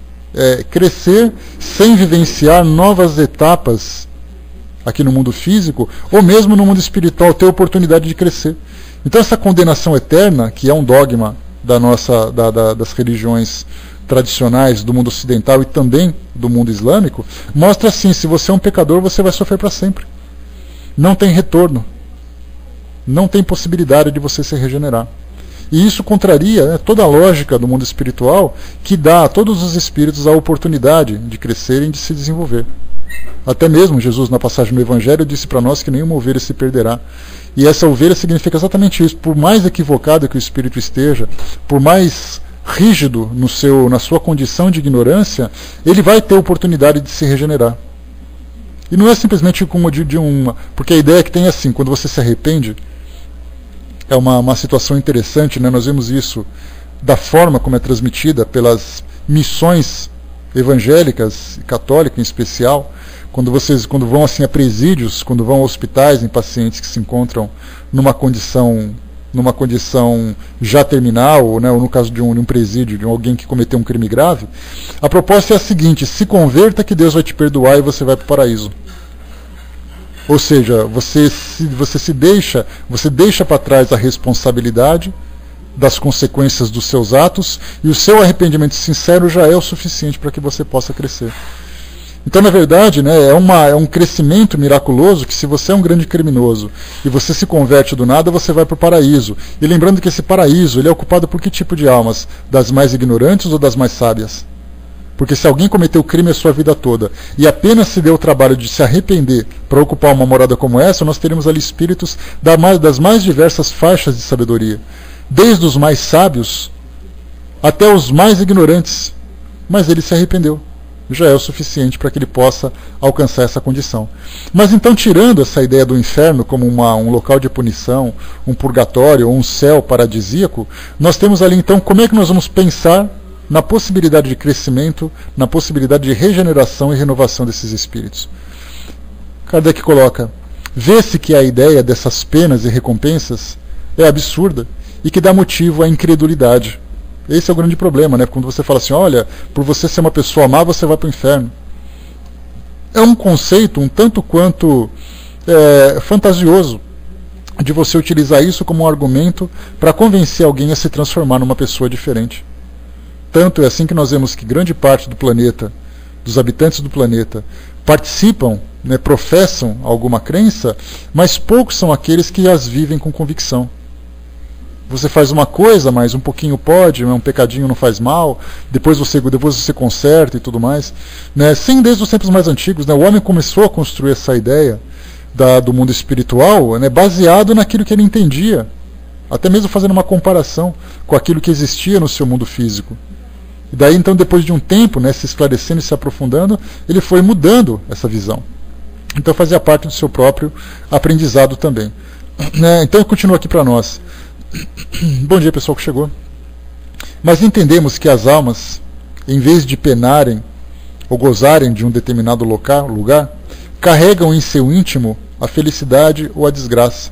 Speaker 1: crescer sem vivenciar novas etapas aqui no mundo físico, ou mesmo no mundo espiritual, ter oportunidade de crescer. Então essa condenação eterna, que é um dogma das religiões tradicionais do mundo ocidental e também do mundo islâmico, mostra assim, se você é um pecador, você vai sofrer para sempre. Não tem retorno. Não tem possibilidade de você se regenerar. E isso contraria toda a lógica do mundo espiritual, que dá a todos os espíritos a oportunidade de crescerem, de se desenvolver. Até mesmo Jesus, na passagem do Evangelho, disse para nós que nenhuma ovelha se perderá. E essa ovelha significa exatamente isso. Por mais equivocado que o espírito esteja, por mais rígido na sua condição de ignorância, ele vai ter oportunidade de se regenerar. E não é simplesmente como porque a ideia que tem é assim, quando você se arrepende, é uma situação interessante, né? Nós vemos isso da forma como é transmitida pelas missões evangélicas e católicas em especial, quando vão assim a presídios, quando vão a hospitais em pacientes que se encontram numa condição já terminal, ou, né, ou no caso de um presídio, de alguém que cometeu um crime grave, a proposta é a seguinte: se converta que Deus vai te perdoar e você vai para o paraíso. Ou seja, você deixa para trás a responsabilidade das consequências dos seus atos, e o seu arrependimento sincero já é o suficiente para que você possa crescer. Então, na verdade, né, é um crescimento miraculoso que, se você é um grande criminoso e você se converte do nada, você vai para o paraíso. E lembrando que esse paraíso ele é ocupado por que tipo de almas? Das mais ignorantes ou das mais sábias? Porque se alguém cometeu crime a sua vida toda e apenas se deu o trabalho de se arrepender para ocupar uma morada como essa, nós teremos ali espíritos das mais diversas faixas de sabedoria, desde os mais sábios até os mais ignorantes. Mas ele se arrependeu. Já é o suficiente para que ele possa alcançar essa condição. Mas então, tirando essa ideia do inferno como um local de punição, um purgatório ou um céu paradisíaco, nós temos ali então como é que nós vamos pensar na possibilidade de crescimento, na possibilidade de regeneração e renovação desses espíritos. Kardec coloca: vê-se que a ideia dessas penas e recompensas é absurda e que dá motivo à incredulidade. Esse é o grande problema, né? Quando você fala assim, olha, por você ser uma pessoa má, você vai para o inferno. É um conceito um tanto quanto fantasioso de você utilizar isso como um argumento para convencer alguém a se transformar numa pessoa diferente. Tanto é assim que nós vemos que grande parte do planeta, dos habitantes do planeta, participam, né, professam alguma crença, mas poucos são aqueles que as vivem com convicção. Você faz uma coisa, mas um pouquinho pode, um pecadinho não faz mal, depois você conserta e tudo mais. Né? Sim, desde os tempos mais antigos, né, o homem começou a construir essa ideia do mundo espiritual, né, baseado naquilo que ele entendia, até mesmo fazendo uma comparação com aquilo que existia no seu mundo físico. E daí, então, depois de um tempo, né, se esclarecendo e se aprofundando, ele foi mudando essa visão. Então fazia parte do seu próprio aprendizado também. Né? Então continua aqui para nós. Bom dia, pessoal que chegou. Mas entendemos que as almas, em vez de penarem ou gozarem de um determinado lugar, carregam em seu íntimo a felicidade ou a desgraça,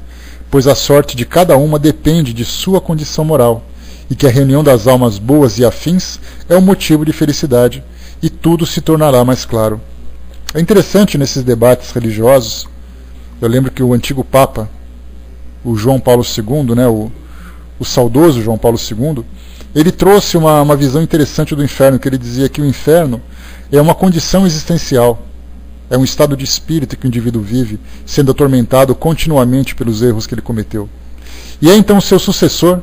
Speaker 1: pois a sorte de cada uma depende de sua condição moral, e que a reunião das almas boas e afins é um motivo de felicidade, e tudo se tornará mais claro. É interessante nesses debates religiosos, eu lembro que o antigo Papa, o João Paulo II, né, o saudoso João Paulo II, ele trouxe uma visão interessante do inferno, que ele dizia que o inferno é uma condição existencial, é um estado de espírito que o indivíduo vive, sendo atormentado continuamente pelos erros que ele cometeu. E aí então o seu sucessor,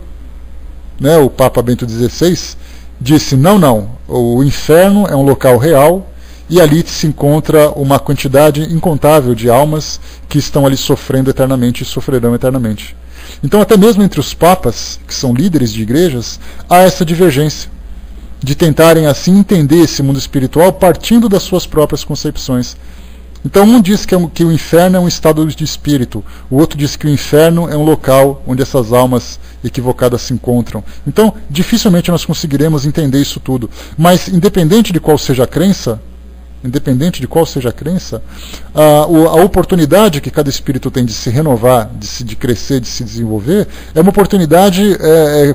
Speaker 1: né, o Papa Bento XVI, disse, não, o inferno é um local real, e ali se encontra uma quantidade incontável de almas que estão ali sofrendo eternamente e sofrerão eternamente. Então, até mesmo entre os papas, que são líderes de igrejas, há essa divergência de tentarem assim entender esse mundo espiritual partindo das suas próprias concepções. Então, um diz que o inferno é um estado de espírito, o outro diz que o inferno é um local onde essas almas equivocadas se encontram. Então, dificilmente nós conseguiremos entender isso tudo. Mas, independente de qual seja a crença, independente de qual seja a crença, a oportunidade que cada espírito tem de se renovar, de crescer, de se desenvolver, é uma oportunidade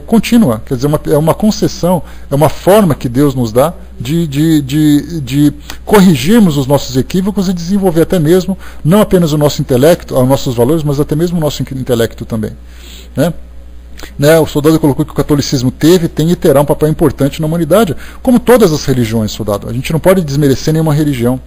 Speaker 1: contínua, quer dizer, é uma concessão, é uma forma que Deus nos dá de corrigirmos os nossos equívocos e desenvolver até mesmo, não apenas o nosso intelecto, os nossos valores, mas até mesmo o nosso intelecto também. O soldado colocou que o catolicismo tem e terá um papel importante na humanidade, como todas as religiões, soldado. A gente não pode desmerecer nenhuma religião.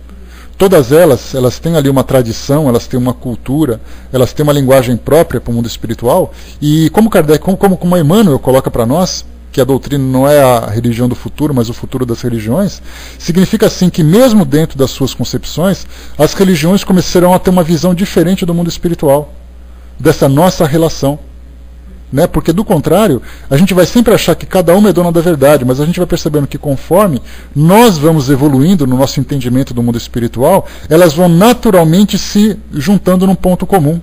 Speaker 1: Todas elas têm ali uma tradição, elas têm uma cultura, elas têm uma linguagem própria para o mundo espiritual, e como Kardec, como Emmanuel coloca para nós, que a doutrina não é a religião do futuro, mas o futuro das religiões, significa assim que mesmo dentro das suas concepções, as religiões começarão a ter uma visão diferente do mundo espiritual, dessa nossa relação. Porque do contrário, a gente vai sempre achar que cada uma é dona da verdade, mas a gente vai percebendo que conforme nós vamos evoluindo no nosso entendimento do mundo espiritual, elas vão naturalmente se juntando num ponto comum.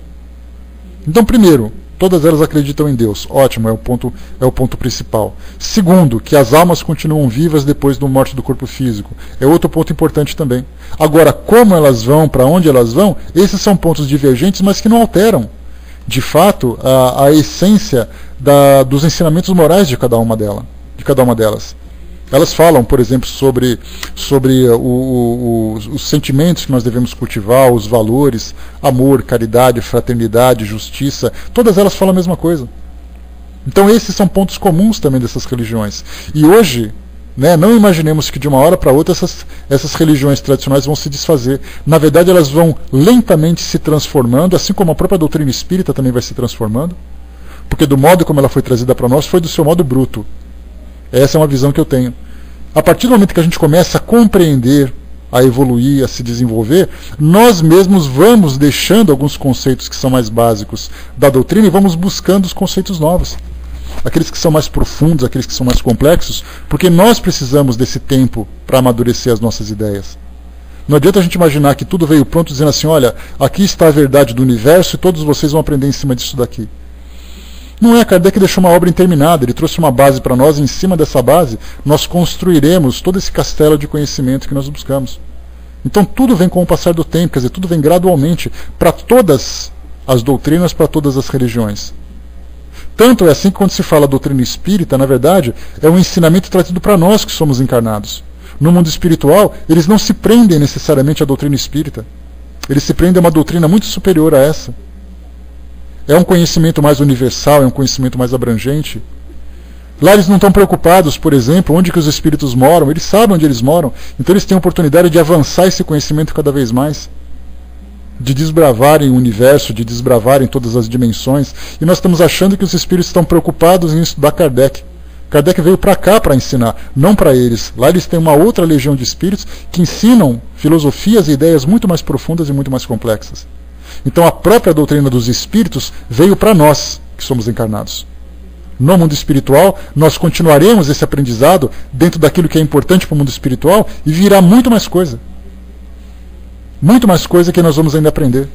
Speaker 1: Então, primeiro, todas elas acreditam em Deus. Ótimo, é o ponto principal. Segundo, que as almas continuam vivas depois da morte do corpo físico. É outro ponto importante também. Agora, como elas vão, para onde elas vão, esses são pontos divergentes, mas que não alteram, de fato, a essência dos ensinamentos morais de cada uma delas. Elas falam, por exemplo, sobre os sentimentos que nós devemos cultivar, os valores, amor, caridade, fraternidade, justiça. Todas elas falam a mesma coisa. Então esses são pontos comuns também dessas religiões. E hoje, não imaginemos que de uma hora para outra essas religiões tradicionais vão se desfazer. Na verdade, elas vão lentamente se transformando, assim como a própria doutrina espírita também vai se transformando, porque do modo como ela foi trazida para nós foi do seu modo bruto. Essa é uma visão que eu tenho. A partir do momento que a gente começa a compreender, a evoluir, a se desenvolver, nós mesmos vamos deixando alguns conceitos que são mais básicos da doutrina e vamos buscando os conceitos novos. Aqueles que são mais profundos, aqueles que são mais complexos, porque nós precisamos desse tempo para amadurecer as nossas ideias. Não adianta a gente imaginar que tudo veio pronto dizendo assim, olha, aqui está a verdade do universo e todos vocês vão aprender em cima disso daqui. Não é, Kardec deixou uma obra interminada, ele trouxe uma base para nós e em cima dessa base nós construiremos todo esse castelo de conhecimento que nós buscamos. Então tudo vem com o passar do tempo, quer dizer, tudo vem gradualmente para todas as doutrinas, para todas as religiões. Tanto é assim que quando se fala doutrina espírita, na verdade, é um ensinamento trazido para nós que somos encarnados. No mundo espiritual, eles não se prendem necessariamente à doutrina espírita. Eles se prendem a uma doutrina muito superior a essa. É um conhecimento mais universal, é um conhecimento mais abrangente. Lá eles não estão preocupados, por exemplo, onde que os espíritos moram, eles sabem onde eles moram, então eles têm a oportunidade de avançar esse conhecimento cada vez mais, de desbravarem o universo, de desbravarem todas as dimensões, e nós estamos achando que os espíritos estão preocupados em estudar Kardec. Kardec veio para cá para ensinar, não para eles. Lá eles têm uma outra legião de espíritos que ensinam filosofias e ideias muito mais profundas e muito mais complexas. Então a própria doutrina dos espíritos veio para nós, que somos encarnados. No mundo espiritual, nós continuaremos esse aprendizado dentro daquilo que é importante para o mundo espiritual e virá muito mais coisa. Muito mais coisa que nós vamos ainda aprender.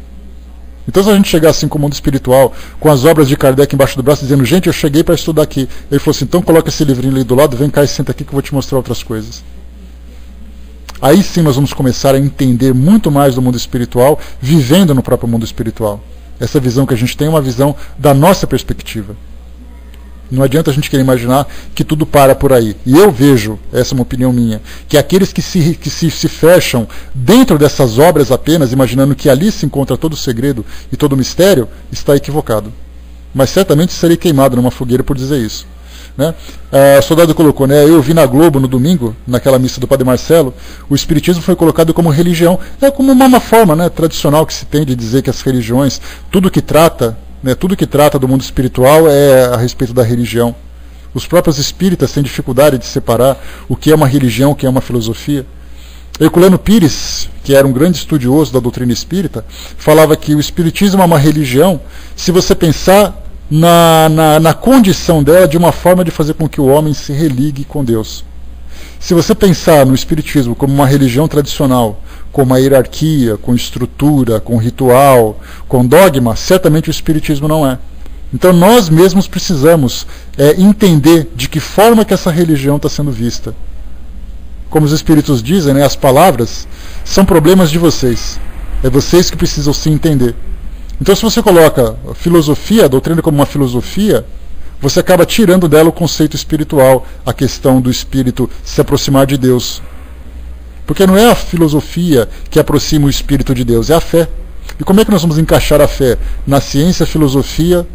Speaker 1: Então se a gente chegar assim com o mundo espiritual, com as obras de Kardec embaixo do braço, dizendo, gente, eu cheguei para estudar aqui. Ele falou assim, então coloca esse livrinho ali do lado, vem cá e senta aqui que eu vou te mostrar outras coisas. Aí sim nós vamos começar a entender muito mais do mundo espiritual, vivendo no próprio mundo espiritual. Essa visão que a gente tem é uma visão da nossa perspectiva. Não adianta a gente querer imaginar que tudo para por aí. E eu vejo, essa é uma opinião minha, que aqueles que se fecham dentro dessas obras apenas, imaginando que ali se encontra todo o segredo e todo o mistério, está equivocado. Mas certamente serei queimado numa fogueira por dizer isso. O soldado colocou, eu vi na Globo no domingo, naquela missa do Padre Marcelo, o Espiritismo foi colocado como religião. É como uma forma tradicional que se tem de dizer que as religiões, tudo que trata do mundo espiritual é a respeito da religião. Os próprios espíritas têm dificuldade de separar o que é uma religião, o que é uma filosofia. Herculano Pires, que era um grande estudioso da doutrina espírita, falava que o espiritismo é uma religião se você pensar na condição dela de uma forma de fazer com que o homem se religue com Deus. Se você pensar no espiritismo como uma religião tradicional, com uma hierarquia, com estrutura, com ritual, com dogma, certamente o espiritismo não é. Então nós mesmos precisamos entender de que forma que essa religião está sendo vista. como os espíritos dizem, né, as palavras são problemas de vocês. É vocês que precisam se entender. Então, se você coloca a filosofia, a doutrina como uma filosofia, você acaba tirando dela o conceito espiritual, a questão do espírito se aproximar de Deus. Porque não é a filosofia que aproxima o espírito de Deus, é a fé. E como é que nós vamos encaixar a fé? Na ciência, filosofia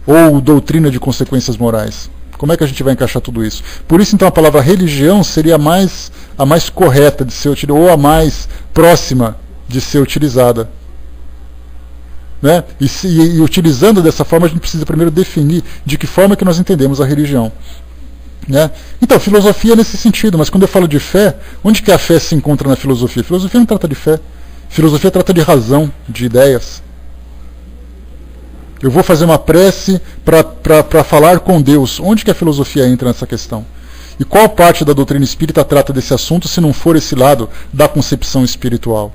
Speaker 1: ou doutrina de consequências morais? Como é que a gente vai encaixar tudo isso? Por isso, então, a palavra religião seria a mais correta de ser utilizada, ou a mais próxima de ser utilizada. Né? E utilizando dessa forma, a gente precisa primeiro definir de que forma que nós entendemos a religião. Né? Então, filosofia é nesse sentido, mas quando eu falo de fé, onde que a fé se encontra na filosofia? Filosofia não trata de fé. Filosofia trata de razão, de ideias. Eu vou fazer uma prece para falar com Deus. Onde que a filosofia entra nessa questão? E qual parte da doutrina espírita trata desse assunto, se não for esse lado da concepção espiritual?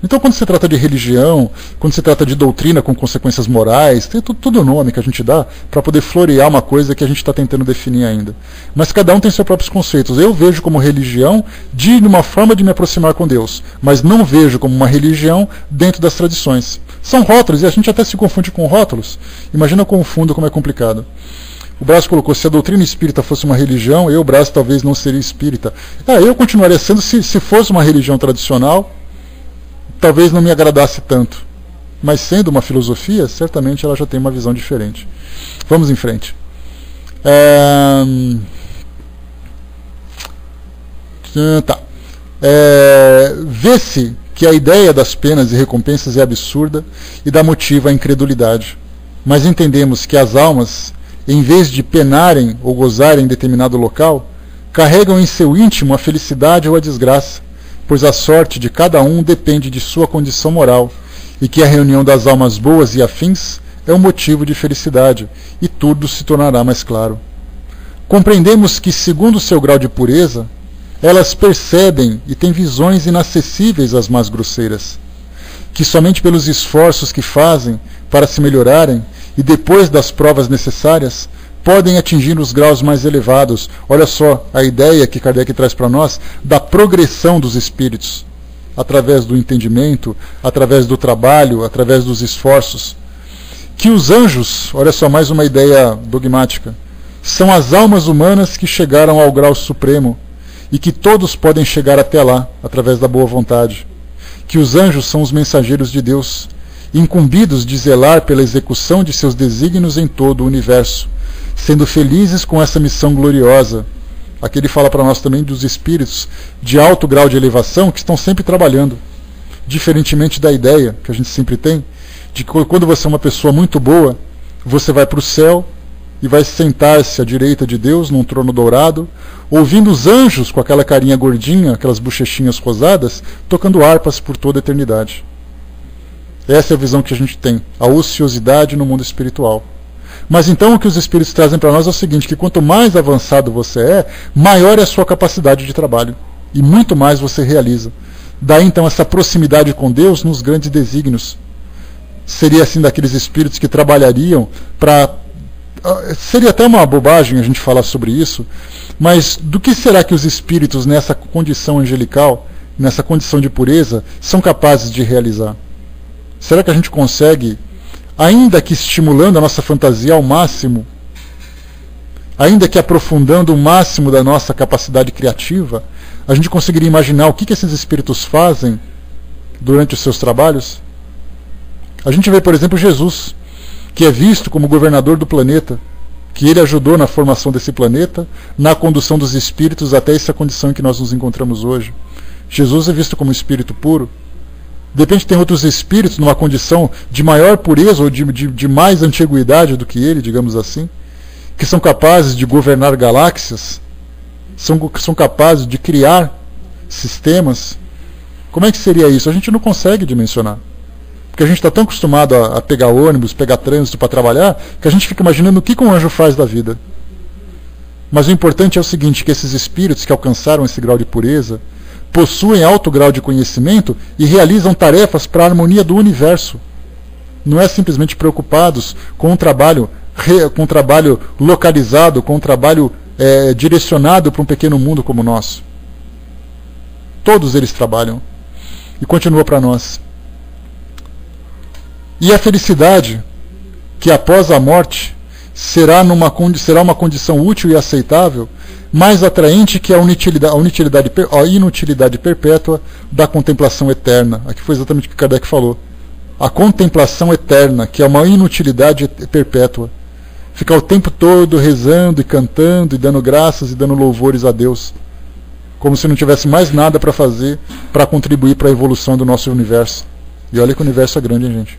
Speaker 1: Então, quando se trata de religião, quando se trata de doutrina com consequências morais, tem tudo nome que a gente dá para poder florear uma coisa que a gente está tentando definir ainda. Mas cada um tem seus próprios conceitos. Eu vejo como religião de uma forma de me aproximar com Deus, mas não vejo como uma religião dentro das tradições. São rótulos, e a gente até se confunde com rótulos. Imagina eu confundo como é complicado. O Braz colocou, se a doutrina espírita fosse uma religião, eu, Braz, talvez não seria espírita. Eu continuaria sendo se fosse uma religião tradicional, talvez não me agradasse tanto. Mas sendo uma filosofia, certamente ela já tem uma visão diferente. Vamos em frente. Vê-se que a ideia das penas e recompensas é absurda e dá motivo à incredulidade. Mas entendemos que as almas, em vez de penarem ou gozarem em determinado local, carregam em seu íntimo a felicidade ou a desgraça, pois a sorte de cada um depende de sua condição moral, e que a reunião das almas boas e afins é um motivo de felicidade, e tudo se tornará mais claro. Compreendemos que, segundo seu grau de pureza, elas percebem e têm visões inacessíveis às más grosseiras, que somente pelos esforços que fazem para se melhorarem, e depois das provas necessárias, podem atingir os graus mais elevados. Olha só a ideia que Kardec traz para nós da progressão dos espíritos, através do entendimento, através do trabalho, através dos esforços. Que os anjos, olha só mais uma ideia dogmática, são as almas humanas que chegaram ao grau supremo e que todos podem chegar até lá, através da boa vontade. Que os anjos são os mensageiros de Deus, incumbidos de zelar pela execução de seus desígnios em todo o universo, sendo felizes com essa missão gloriosa. Aqui ele fala para nós também dos espíritos de alto grau de elevação que estão sempre trabalhando, diferentemente da ideia que a gente sempre tem, de que quando você é uma pessoa muito boa, você vai para o céu e vai sentar-se à direita de Deus num trono dourado, ouvindo os anjos com aquela carinha gordinha, aquelas bochechinhas rosadas, tocando harpas por toda a eternidade. Essa é a visão que a gente tem, a ociosidade no mundo espiritual. Mas então o que os espíritos trazem para nós é o seguinte, que quanto mais avançado você é, maior é a sua capacidade de trabalho, e muito mais você realiza. Daí então essa proximidade com Deus nos grandes desígnios. Seria assim daqueles espíritos que trabalhariam para... Seria até uma bobagem a gente falar sobre isso, mas do que será que os espíritos nessa condição angelical, nessa condição de pureza, são capazes de realizar? Será que a gente consegue, ainda que estimulando a nossa fantasia ao máximo, ainda que aprofundando o máximo da nossa capacidade criativa, a gente conseguiria imaginar o que esses espíritos fazem durante os seus trabalhos? A gente vê, por exemplo, Jesus, que é visto como governador do planeta, que ele ajudou na formação desse planeta, na condução dos espíritos até essa condição em que nós nos encontramos hoje. Jesus é visto como espírito puro. De repente tem outros espíritos numa condição de maior pureza ou de mais antiguidade do que ele, digamos assim, que são capazes de governar galáxias, são capazes de criar sistemas. Como é que seria isso? A gente não consegue dimensionar. Porque a gente está tão acostumado a pegar ônibus, pegar trânsito para trabalhar, que a gente fica imaginando o que um anjo faz da vida. Mas o importante é o seguinte, que esses espíritos que alcançaram esse grau de pureza, possuem alto grau de conhecimento e realizam tarefas para a harmonia do universo. Não é simplesmente preocupados com um trabalho localizado, com um trabalho direcionado para um pequeno mundo como o nosso. Todos eles trabalham. E continua para nós. E a felicidade, que após a morte será uma condição útil e aceitável, mais atraente que a inutilidade perpétua da contemplação eterna. Aqui foi exatamente o que Kardec falou. A contemplação eterna, que é uma inutilidade perpétua. Ficar o tempo todo rezando e cantando e dando graças e dando louvores a Deus. Como se não tivesse mais nada para fazer para contribuir para a evolução do nosso universo. E olha que o universo é grande, hein, gente?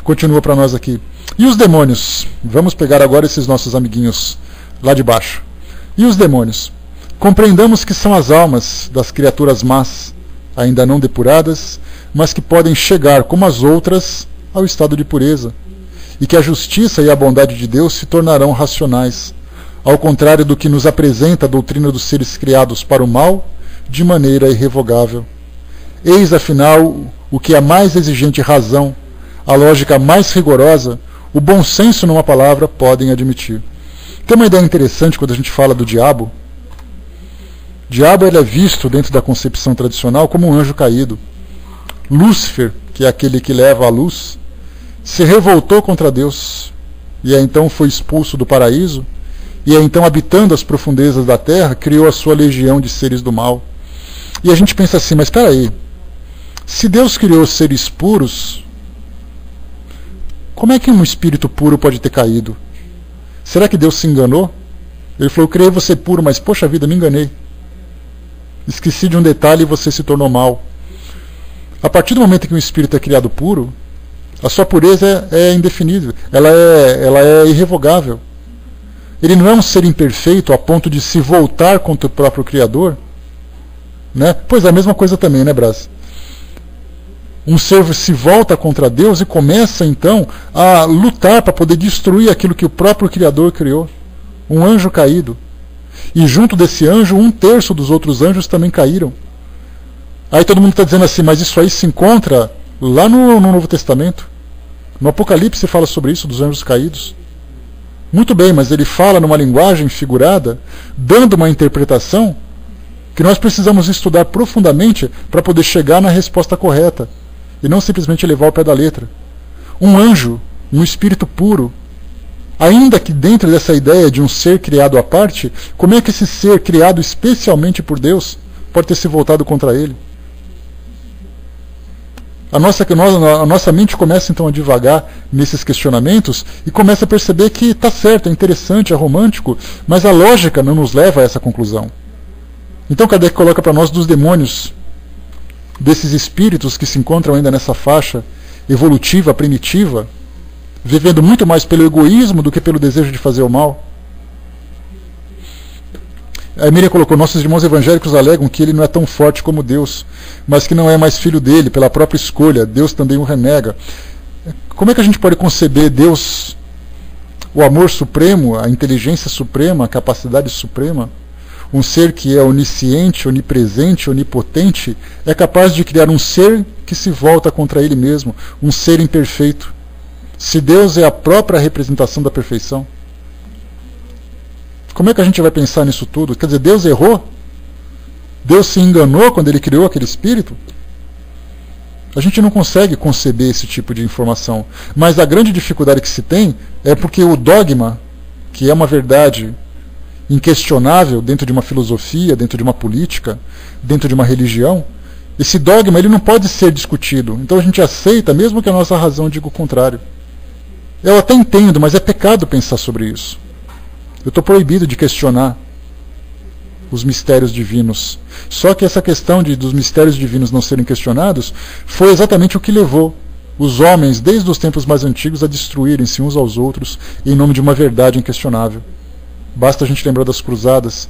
Speaker 1: Continua para nós aqui. E os demônios? Vamos pegar agora esses nossos amiguinhos lá de baixo. E os demônios? Compreendamos que são as almas das criaturas más, ainda não depuradas, mas que podem chegar, como as outras, ao estado de pureza, e que a justiça e a bondade de Deus se tornarão racionais, ao contrário do que nos apresenta a doutrina dos seres criados para o mal, de maneira irrevogável. Eis, afinal, o que a mais exigente razão, a lógica mais rigorosa, o bom senso, numa palavra, podem admitir. Tem uma ideia interessante quando a gente fala do diabo. O diabo ele é visto, dentro da concepção tradicional, como um anjo caído. Lúcifer, que é aquele que leva a luz, se revoltou contra Deus, e aí então foi expulso do paraíso, e aí então, habitando as profundezas da terra, criou a sua legião de seres do mal. E a gente pensa assim, mas espera aí, se Deus criou seres puros, como é que um espírito puro pode ter caído? Será que Deus se enganou? Ele falou, eu criei você puro, mas poxa vida, me enganei. Esqueci de um detalhe e você se tornou mal. A partir do momento em que um espírito é criado puro, a sua pureza é indefinível, ela é irrevogável. Ele não é um ser imperfeito a ponto de se voltar contra o próprio Criador. Né? Pois é, a mesma coisa também, né, Brás? Um ser se volta contra Deus e começa então a lutar para poder destruir aquilo que o próprio Criador criou. Um anjo caído. E junto desse anjo, 1/3 dos outros anjos também caíram. Aí todo mundo está dizendo assim, mas isso aí se encontra lá no Novo Testamento. No Apocalipse fala sobre isso, dos anjos caídos. Muito bem, mas ele fala numa linguagem figurada, dando uma interpretação que nós precisamos estudar profundamente para poder chegar na resposta correta. E não simplesmente levar ao pé da letra. Um anjo, um espírito puro, ainda que dentro dessa ideia de um ser criado à parte, como é que esse ser criado especialmente por Deus pode ter se voltado contra ele? A nossa mente começa então a divagar nesses questionamentos e começa a perceber que está certo, é interessante, é romântico, mas a lógica não nos leva a essa conclusão. Então Kardec coloca para nós dos demônios, desses espíritos que se encontram ainda nessa faixa evolutiva, primitiva, vivendo muito mais pelo egoísmo do que pelo desejo de fazer o mal. A Miriam colocou, nossos irmãos evangélicos alegam que ele não é tão forte como Deus, mas que não é mais filho dele, pela própria escolha, Deus também o renega. Como é que a gente pode conceber Deus, o amor supremo, a inteligência suprema, a capacidade suprema, um ser que é onisciente, onipresente, onipotente, é capaz de criar um ser que se volta contra ele mesmo, um ser imperfeito. Se Deus é a própria representação da perfeição, como é que a gente vai pensar nisso tudo? Quer dizer, Deus errou? Deus se enganou quando ele criou aquele espírito? A gente não consegue conceber esse tipo de informação. Mas a grande dificuldade que se tem é porque o dogma, que é uma verdade inquestionável dentro de uma filosofia, dentro de uma política, dentro de uma religião, esse dogma ele não pode ser discutido. Então a gente aceita, mesmo que a nossa razão diga o contrário. Eu até entendo, mas é pecado pensar sobre isso. Eu estou proibido de questionar os mistérios divinos. Só que essa questão dos mistérios divinos não serem questionados foi exatamente o que levou os homens, desde os tempos mais antigos, a destruírem-se uns aos outros em nome de uma verdade inquestionável. Basta a gente lembrar das cruzadas,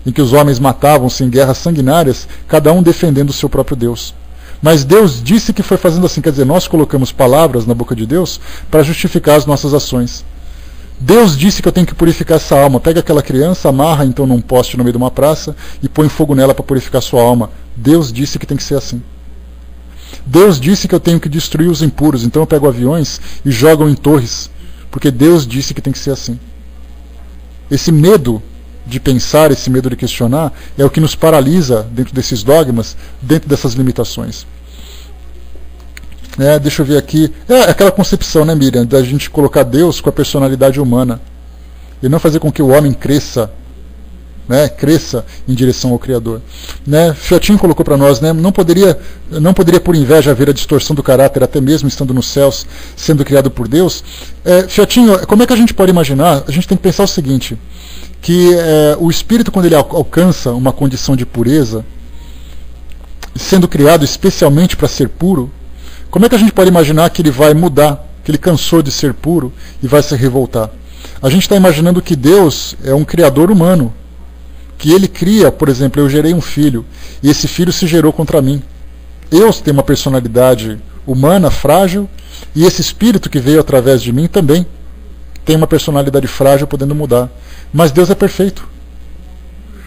Speaker 1: em que os homens matavam-se em guerras sanguinárias, cada um defendendo o seu próprio Deus. Mas Deus disse que foi fazendo assim, quer dizer, nós colocamos palavras na boca de Deus para justificar as nossas ações. Deus disse que eu tenho que purificar essa alma. Pega aquela criança, amarra então num poste no meio de uma praça e põe fogo nela para purificar sua alma. Deus disse que tem que ser assim. Deus disse que eu tenho que destruir os impuros, então eu pego aviões e jogo em torres, porque Deus disse que tem que ser assim. Esse medo de pensar, esse medo de questionar, é o que nos paralisa dentro desses dogmas, dentro dessas limitações. Deixa eu ver aqui. É aquela concepção, né, Miriam, da gente colocar Deus com a personalidade humana e não fazer com que o homem cresça, cresça em direção ao Criador. Fiotinho colocou para nós, não poderia por inveja haver a distorção do caráter, até mesmo estando nos céus, sendo criado por Deus. Fiotinho, como é que a gente pode imaginar? A gente tem que pensar o seguinte, que o espírito, quando ele alcança uma condição de pureza, sendo criado especialmente para ser puro, como é que a gente pode imaginar que ele vai mudar, que ele cansou de ser puro e vai se revoltar? A gente está imaginando que Deus é um criador humano, que ele cria, por exemplo, eu gerei um filho, e esse filho se gerou contra mim. Eu tenho uma personalidade humana, frágil, e esse espírito que veio através de mim também tem uma personalidade frágil, podendo mudar. Mas Deus é perfeito.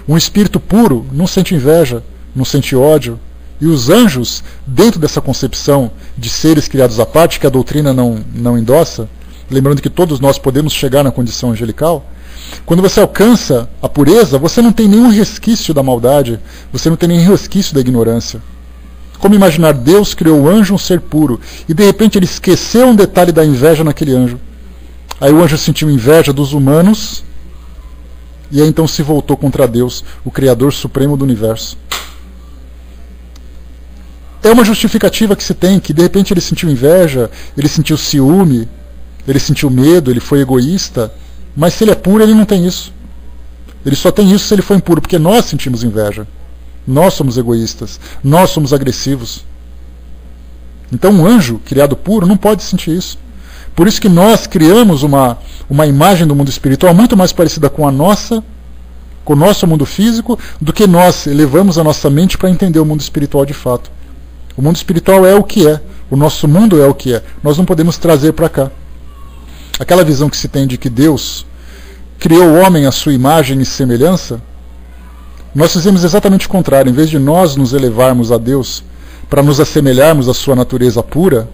Speaker 1: Um espírito puro não sente inveja, não sente ódio. E os anjos, dentro dessa concepção de seres criados à parte, que a doutrina não endossa, lembrando que todos nós podemos chegar na condição angelical, quando você alcança a pureza, você não tem nenhum resquício da maldade, você não tem nenhum resquício da ignorância. Como imaginar Deus criou o anjo um ser puro, e de repente ele esqueceu um detalhe da inveja naquele anjo. Aí o anjo sentiu inveja dos humanos, e aí então se voltou contra Deus, o Criador Supremo do Universo. É uma justificativa que se tem, que de repente ele sentiu inveja, ele sentiu ciúme, ele sentiu medo, ele foi egoísta, mas se ele é puro, ele não tem isso. Ele só tem isso se ele for impuro, porque nós sentimos inveja. Nós somos egoístas, nós somos agressivos. Então um anjo criado puro não pode sentir isso. Por isso que nós criamos uma imagem do mundo espiritual muito mais parecida com a nossa, com o nosso mundo físico, do que nós elevamos a nossa mente para entender o mundo espiritual de fato. O mundo espiritual é o que é, o nosso mundo é o que é. Nós não podemos trazer para cá. Aquela visão que se tem de que Deus criou o homem à sua imagem e semelhança, nós fizemos exatamente o contrário. Em vez de nós nos elevarmos a Deus para nos assemelharmos à sua natureza pura,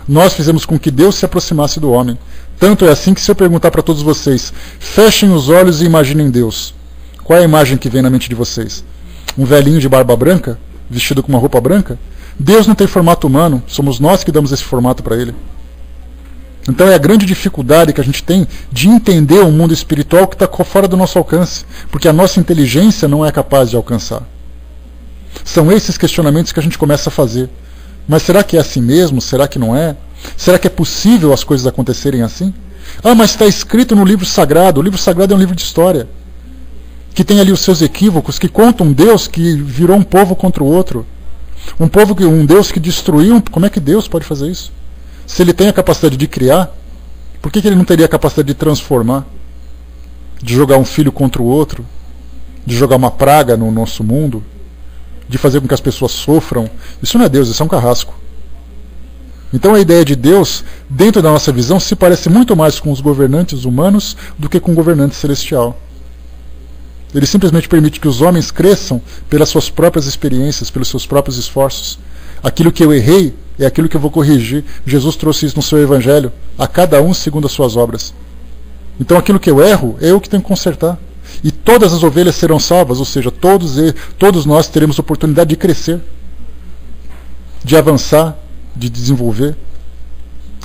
Speaker 1: nós fizemos com que Deus se aproximasse do homem. Tanto é assim que se eu perguntar para todos vocês, fechem os olhos e imaginem Deus. Qual é a imagem que vem na mente de vocês? Um velhinho de barba branca, vestido com uma roupa branca? Deus não tem formato humano, somos nós que damos esse formato para ele. Então é a grande dificuldade que a gente tem de entender o mundo espiritual que está fora do nosso alcance, porque a nossa inteligência não é capaz de alcançar. São esses questionamentos que a gente começa a fazer. Mas será que é assim mesmo? Será que não é? Será que é possível as coisas acontecerem assim? Mas está escrito no livro sagrado. O livro sagrado é um livro de história, que tem ali os seus equívocos, que conta um Deus que virou um povo contra o outro. Um Deus que destruiu. Como é que Deus pode fazer isso? Se ele tem a capacidade de criar, por que ele não teria a capacidade de transformar? De jogar um filho contra o outro? De jogar uma praga no nosso mundo? De fazer com que as pessoas sofram? Isso não é Deus, isso é um carrasco. Então a ideia de Deus, dentro da nossa visão, se parece muito mais com os governantes humanos do que com o governante celestial. Ele simplesmente permite que os homens cresçam pelas suas próprias experiências, pelos seus próprios esforços. Aquilo que eu errei é aquilo que eu vou corrigir. Jesus trouxe isso no seu Evangelho, a cada um segundo as suas obras. Então aquilo que eu erro, é eu que tenho que consertar. E todas as ovelhas serão salvas, ou seja, todos nós teremos oportunidade de crescer, de avançar, de desenvolver.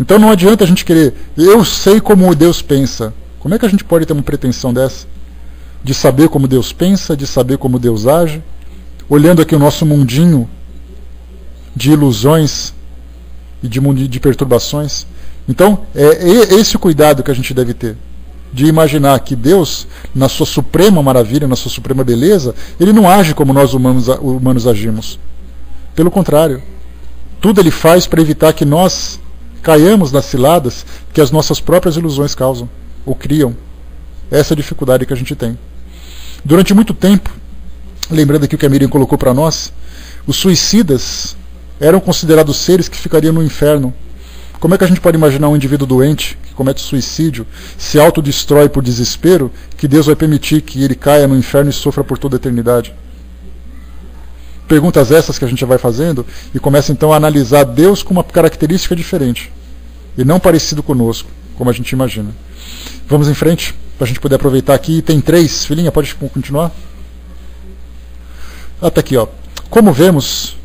Speaker 1: Então não adianta a gente querer, eu sei como Deus pensa. Como é que a gente pode ter uma pretensão dessa? De saber como Deus pensa, de saber como Deus age, olhando aqui o nosso mundinho de ilusões e de perturbações. Então, é esse o cuidado que a gente deve ter, de imaginar que Deus, na sua suprema maravilha, na sua suprema beleza, ele não age como nós humanos agimos. Pelo contrário, tudo ele faz para evitar que nós caiamos nas ciladas que as nossas próprias ilusões causam, ou criam. Essa é a dificuldade que a gente tem. Durante muito tempo, lembrando aqui o que a Miriam colocou para nós, os suicidas eram considerados seres que ficariam no inferno. Como é que a gente pode imaginar um indivíduo doente que comete suicídio, se autodestrói por desespero, que Deus vai permitir que ele caia no inferno e sofra por toda a eternidade? Perguntas essas que a gente vai fazendo e começa então a analisar Deus com uma característica diferente e não parecido conosco, como a gente imagina. Vamos em frente? para a gente poder aproveitar aqui. Tem 3, filhinha, pode continuar? Ah, tá aqui, ó. Como vemos,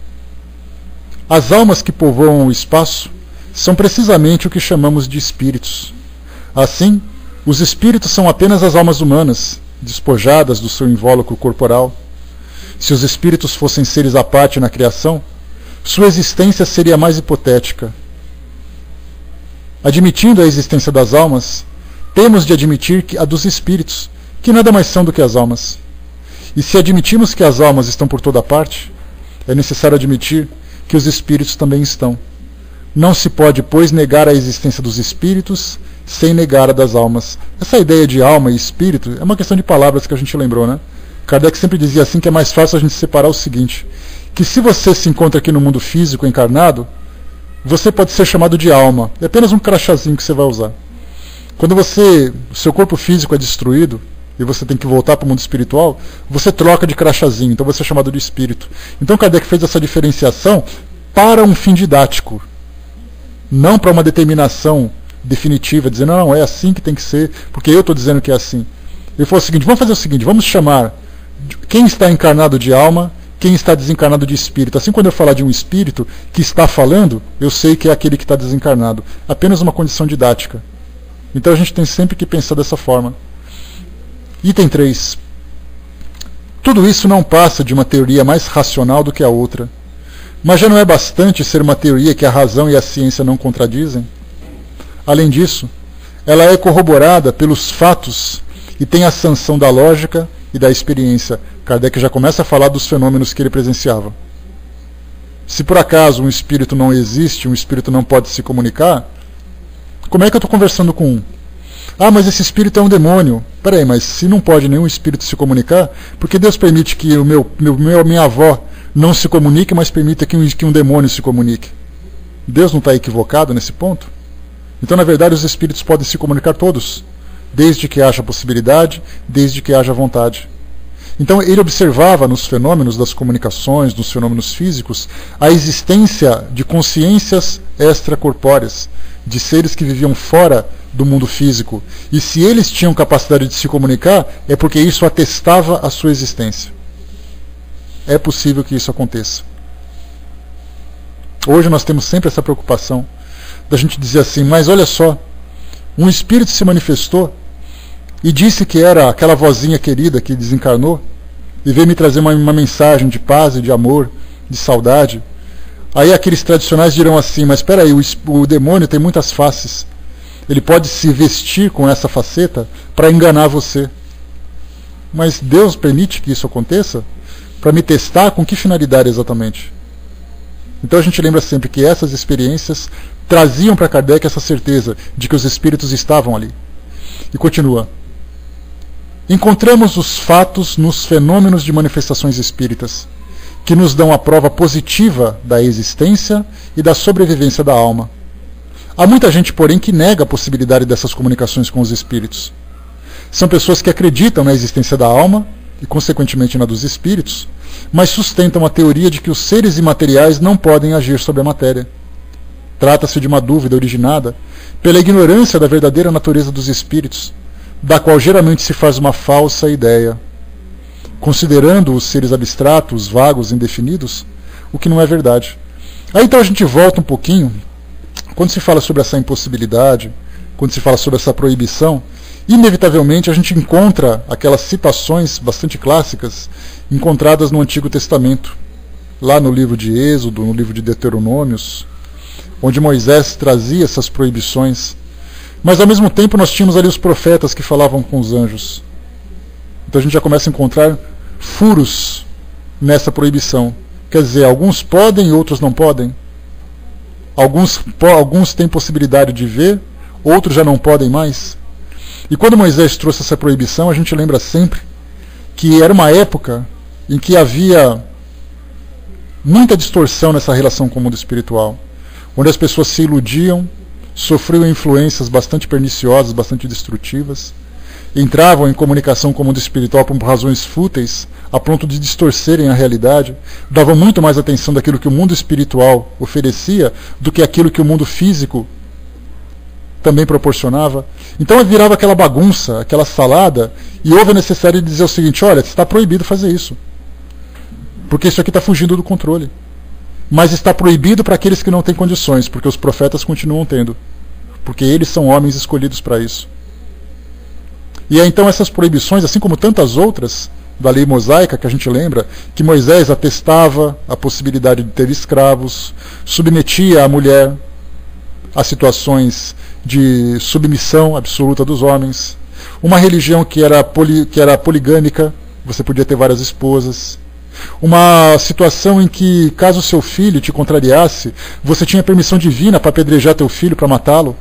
Speaker 1: as almas que povoam o espaço são precisamente o que chamamos de espíritos. Assim, os espíritos são apenas as almas humanas, despojadas do seu invólucro corporal. Se os espíritos fossem seres à parte na criação, sua existência seria mais hipotética. Admitindo a existência das almas, temos de admitir a dos espíritos, que nada mais são do que as almas. E se admitimos que as almas estão por toda parte, é necessário admitir que os espíritos também estão. Não se pode, pois, negar a existência dos espíritos sem negar a das almas. Essa ideia de alma e espírito é uma questão de palavras que a gente lembrou, né? Kardec sempre dizia assim que é mais fácil a gente separar o seguinte, que se você se encontra aqui no mundo físico encarnado, você pode ser chamado de alma. É apenas um crachazinho que você vai usar. Quando o seu corpo físico é destruído e você tem que voltar para o mundo espiritual, você troca de crachazinho, então você é chamado de espírito. Então Kardec fez essa diferenciação para um fim didático, não para uma determinação definitiva, dizendo, não, é assim que tem que ser, porque eu estou dizendo que é assim. Ele falou o seguinte, vamos fazer o seguinte, vamos chamar quem está encarnado de alma, quem está desencarnado de espírito. Assim, quando eu falar de um espírito que está falando, eu sei que é aquele que está desencarnado. Apenas uma condição didática. Então a gente tem sempre que pensar dessa forma. Item 3. Tudo isso não passa de uma teoria mais racional do que a outra. Mas já não é bastante ser uma teoria que a razão e a ciência não contradizem? Além disso, ela é corroborada pelos fatos e tem a sanção da lógica e da experiência. Kardec já começa a falar dos fenômenos que ele presenciava. Se por acaso um espírito não existe, um espírito não pode se comunicar, como é que eu estou conversando com um? Ah, mas esse espírito é um demônio. Peraí, mas se não pode nenhum espírito se comunicar, por que Deus permite que minha avó não se comunique, mas permita que um demônio se comunique? Deus não está equivocado nesse ponto? Então, na verdade, os espíritos podem se comunicar todos, desde que haja possibilidade, desde que haja vontade. Então ele observava nos fenômenos das comunicações, nos fenômenos físicos, a existência de consciências extracorpóreas, de seres que viviam fora do mundo físico. E se eles tinham capacidade de se comunicar, é porque isso atestava a sua existência. É possível que isso aconteça. Hoje nós temos sempre essa preocupação da gente dizer assim, mas olha só, um espírito se manifestou e disse que era aquela vozinha querida que desencarnou e veio me trazer uma mensagem de paz e de amor, de saudade. Aí aqueles tradicionais dirão assim, mas espera aí, o demônio tem muitas faces. Ele pode se vestir com essa faceta para enganar você. Mas Deus permite que isso aconteça? Para me testar? Com que finalidade exatamente? Então a gente lembra sempre que essas experiências traziam para Kardec essa certeza de que os espíritos estavam ali. E continua. Encontramos os fatos nos fenômenos de manifestações espíritas, que nos dão a prova positiva da existência e da sobrevivência da alma. Há muita gente, porém, que nega a possibilidade dessas comunicações com os espíritos. São pessoas que acreditam na existência da alma, e consequentemente na dos espíritos, mas sustentam a teoria de que os seres imateriais não podem agir sobre a matéria. Trata-se de uma dúvida originada pela ignorância da verdadeira natureza dos espíritos, da qual geralmente se faz uma falsa ideia, considerando os seres abstratos, vagos, indefinidos, o que não é verdade. Aí então a gente volta um pouquinho, quando se fala sobre essa impossibilidade, quando se fala sobre essa proibição, inevitavelmente a gente encontra aquelas citações bastante clássicas encontradas no Antigo Testamento, lá no livro de Êxodo, no livro de Deuteronômios, onde Moisés trazia essas proibições. Mas ao mesmo tempo nós tínhamos ali os profetas que falavam com os anjos. Então a gente já começa a encontrar furos nessa proibição. Quer dizer, alguns podem e outros não podem. Alguns têm possibilidade de ver, outros já não podem mais. E quando Moisés trouxe essa proibição, a gente lembra sempre que era uma época em que havia muita distorção nessa relação com o mundo espiritual, onde as pessoas se iludiam, sofriam influências bastante perniciosas, bastante destrutivas, entravam em comunicação com o mundo espiritual por razões fúteis, a ponto de distorcerem a realidade, davam muito mais atenção daquilo que o mundo espiritual oferecia do que aquilo que o mundo físico também proporcionava. Então virava aquela bagunça, aquela salada, e houve a necessidade de dizer o seguinte: olha, está proibido fazer isso, porque isso aqui está fugindo do controle. Mas está proibido para aqueles que não têm condições, porque os profetas continuam tendo, porque eles são homens escolhidos para isso. E aí, então essas proibições, assim como tantas outras da lei mosaica, que a gente lembra, que Moisés atestava a possibilidade de ter escravos, submetia a mulher a situações de submissão absoluta dos homens, uma religião que era poligâmica, você podia ter várias esposas, uma situação em que, caso seu filho te contrariasse, você tinha permissão divina para apedrejar teu filho, para matá-lo.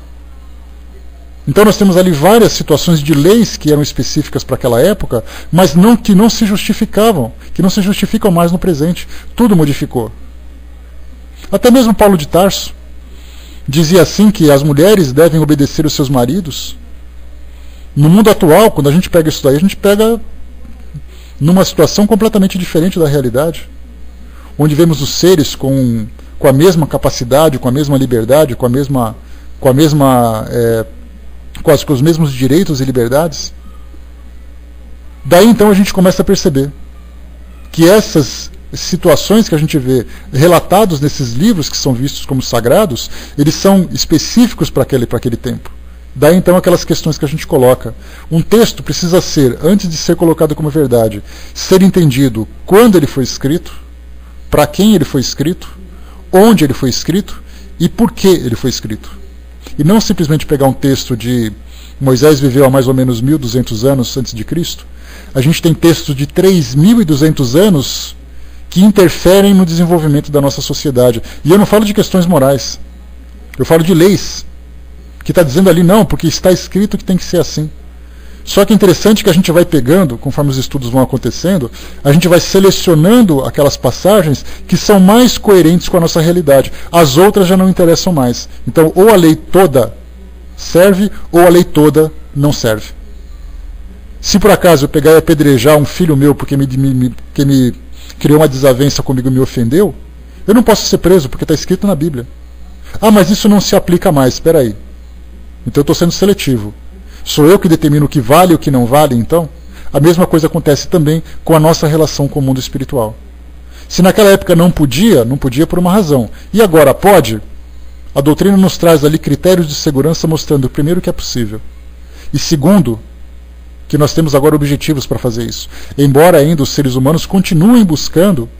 Speaker 1: Então nós temos ali várias situações de leis que eram específicas para aquela época, mas que não se justificavam, que não se justificam mais no presente. Tudo modificou. Até mesmo Paulo de Tarso dizia assim que as mulheres devem obedecer os seus maridos. No mundo atual, quando a gente pega isso daí, a gente pega numa situação completamente diferente da realidade, onde vemos os seres com a mesma capacidade, com a mesma liberdade, com os mesmos direitos e liberdades. Daí então a gente começa a perceber que essas situações que a gente vê relatados nesses livros que são vistos como sagrados, eles são específicos para aquele tempo. Daí então aquelas questões que a gente coloca. Um texto precisa ser, antes de ser colocado como verdade, ser entendido quando ele foi escrito, para quem ele foi escrito, onde ele foi escrito e por que ele foi escrito. E não simplesmente pegar um texto de Moisés viveu há mais ou menos 1.200 anos antes de Cristo. A gente tem textos de 3.200 anos que interferem no desenvolvimento da nossa sociedade. E eu não falo de questões morais, eu falo de leis, que está dizendo ali, não, porque está escrito que tem que ser assim. Só que é interessante que a gente vai pegando, conforme os estudos vão acontecendo, a gente vai selecionando aquelas passagens que são mais coerentes com a nossa realidade. As outras já não interessam mais. Então, ou a lei toda serve, ou a lei toda não serve. Se por acaso eu pegar e apedrejar um filho meu porque me criou uma desavença comigo e me ofendeu, eu não posso ser preso porque está escrito na Bíblia. Ah, mas isso não se aplica mais. Espera aí. Então eu estou sendo seletivo. Sou eu que determino o que vale e o que não vale, então? A mesma coisa acontece também com a nossa relação com o mundo espiritual. Se naquela época não podia por uma razão. E agora pode? A doutrina nos traz ali critérios de segurança mostrando, primeiro, que é possível. E segundo, que nós temos agora objetivos para fazer isso. Embora ainda os seres humanos continuem buscando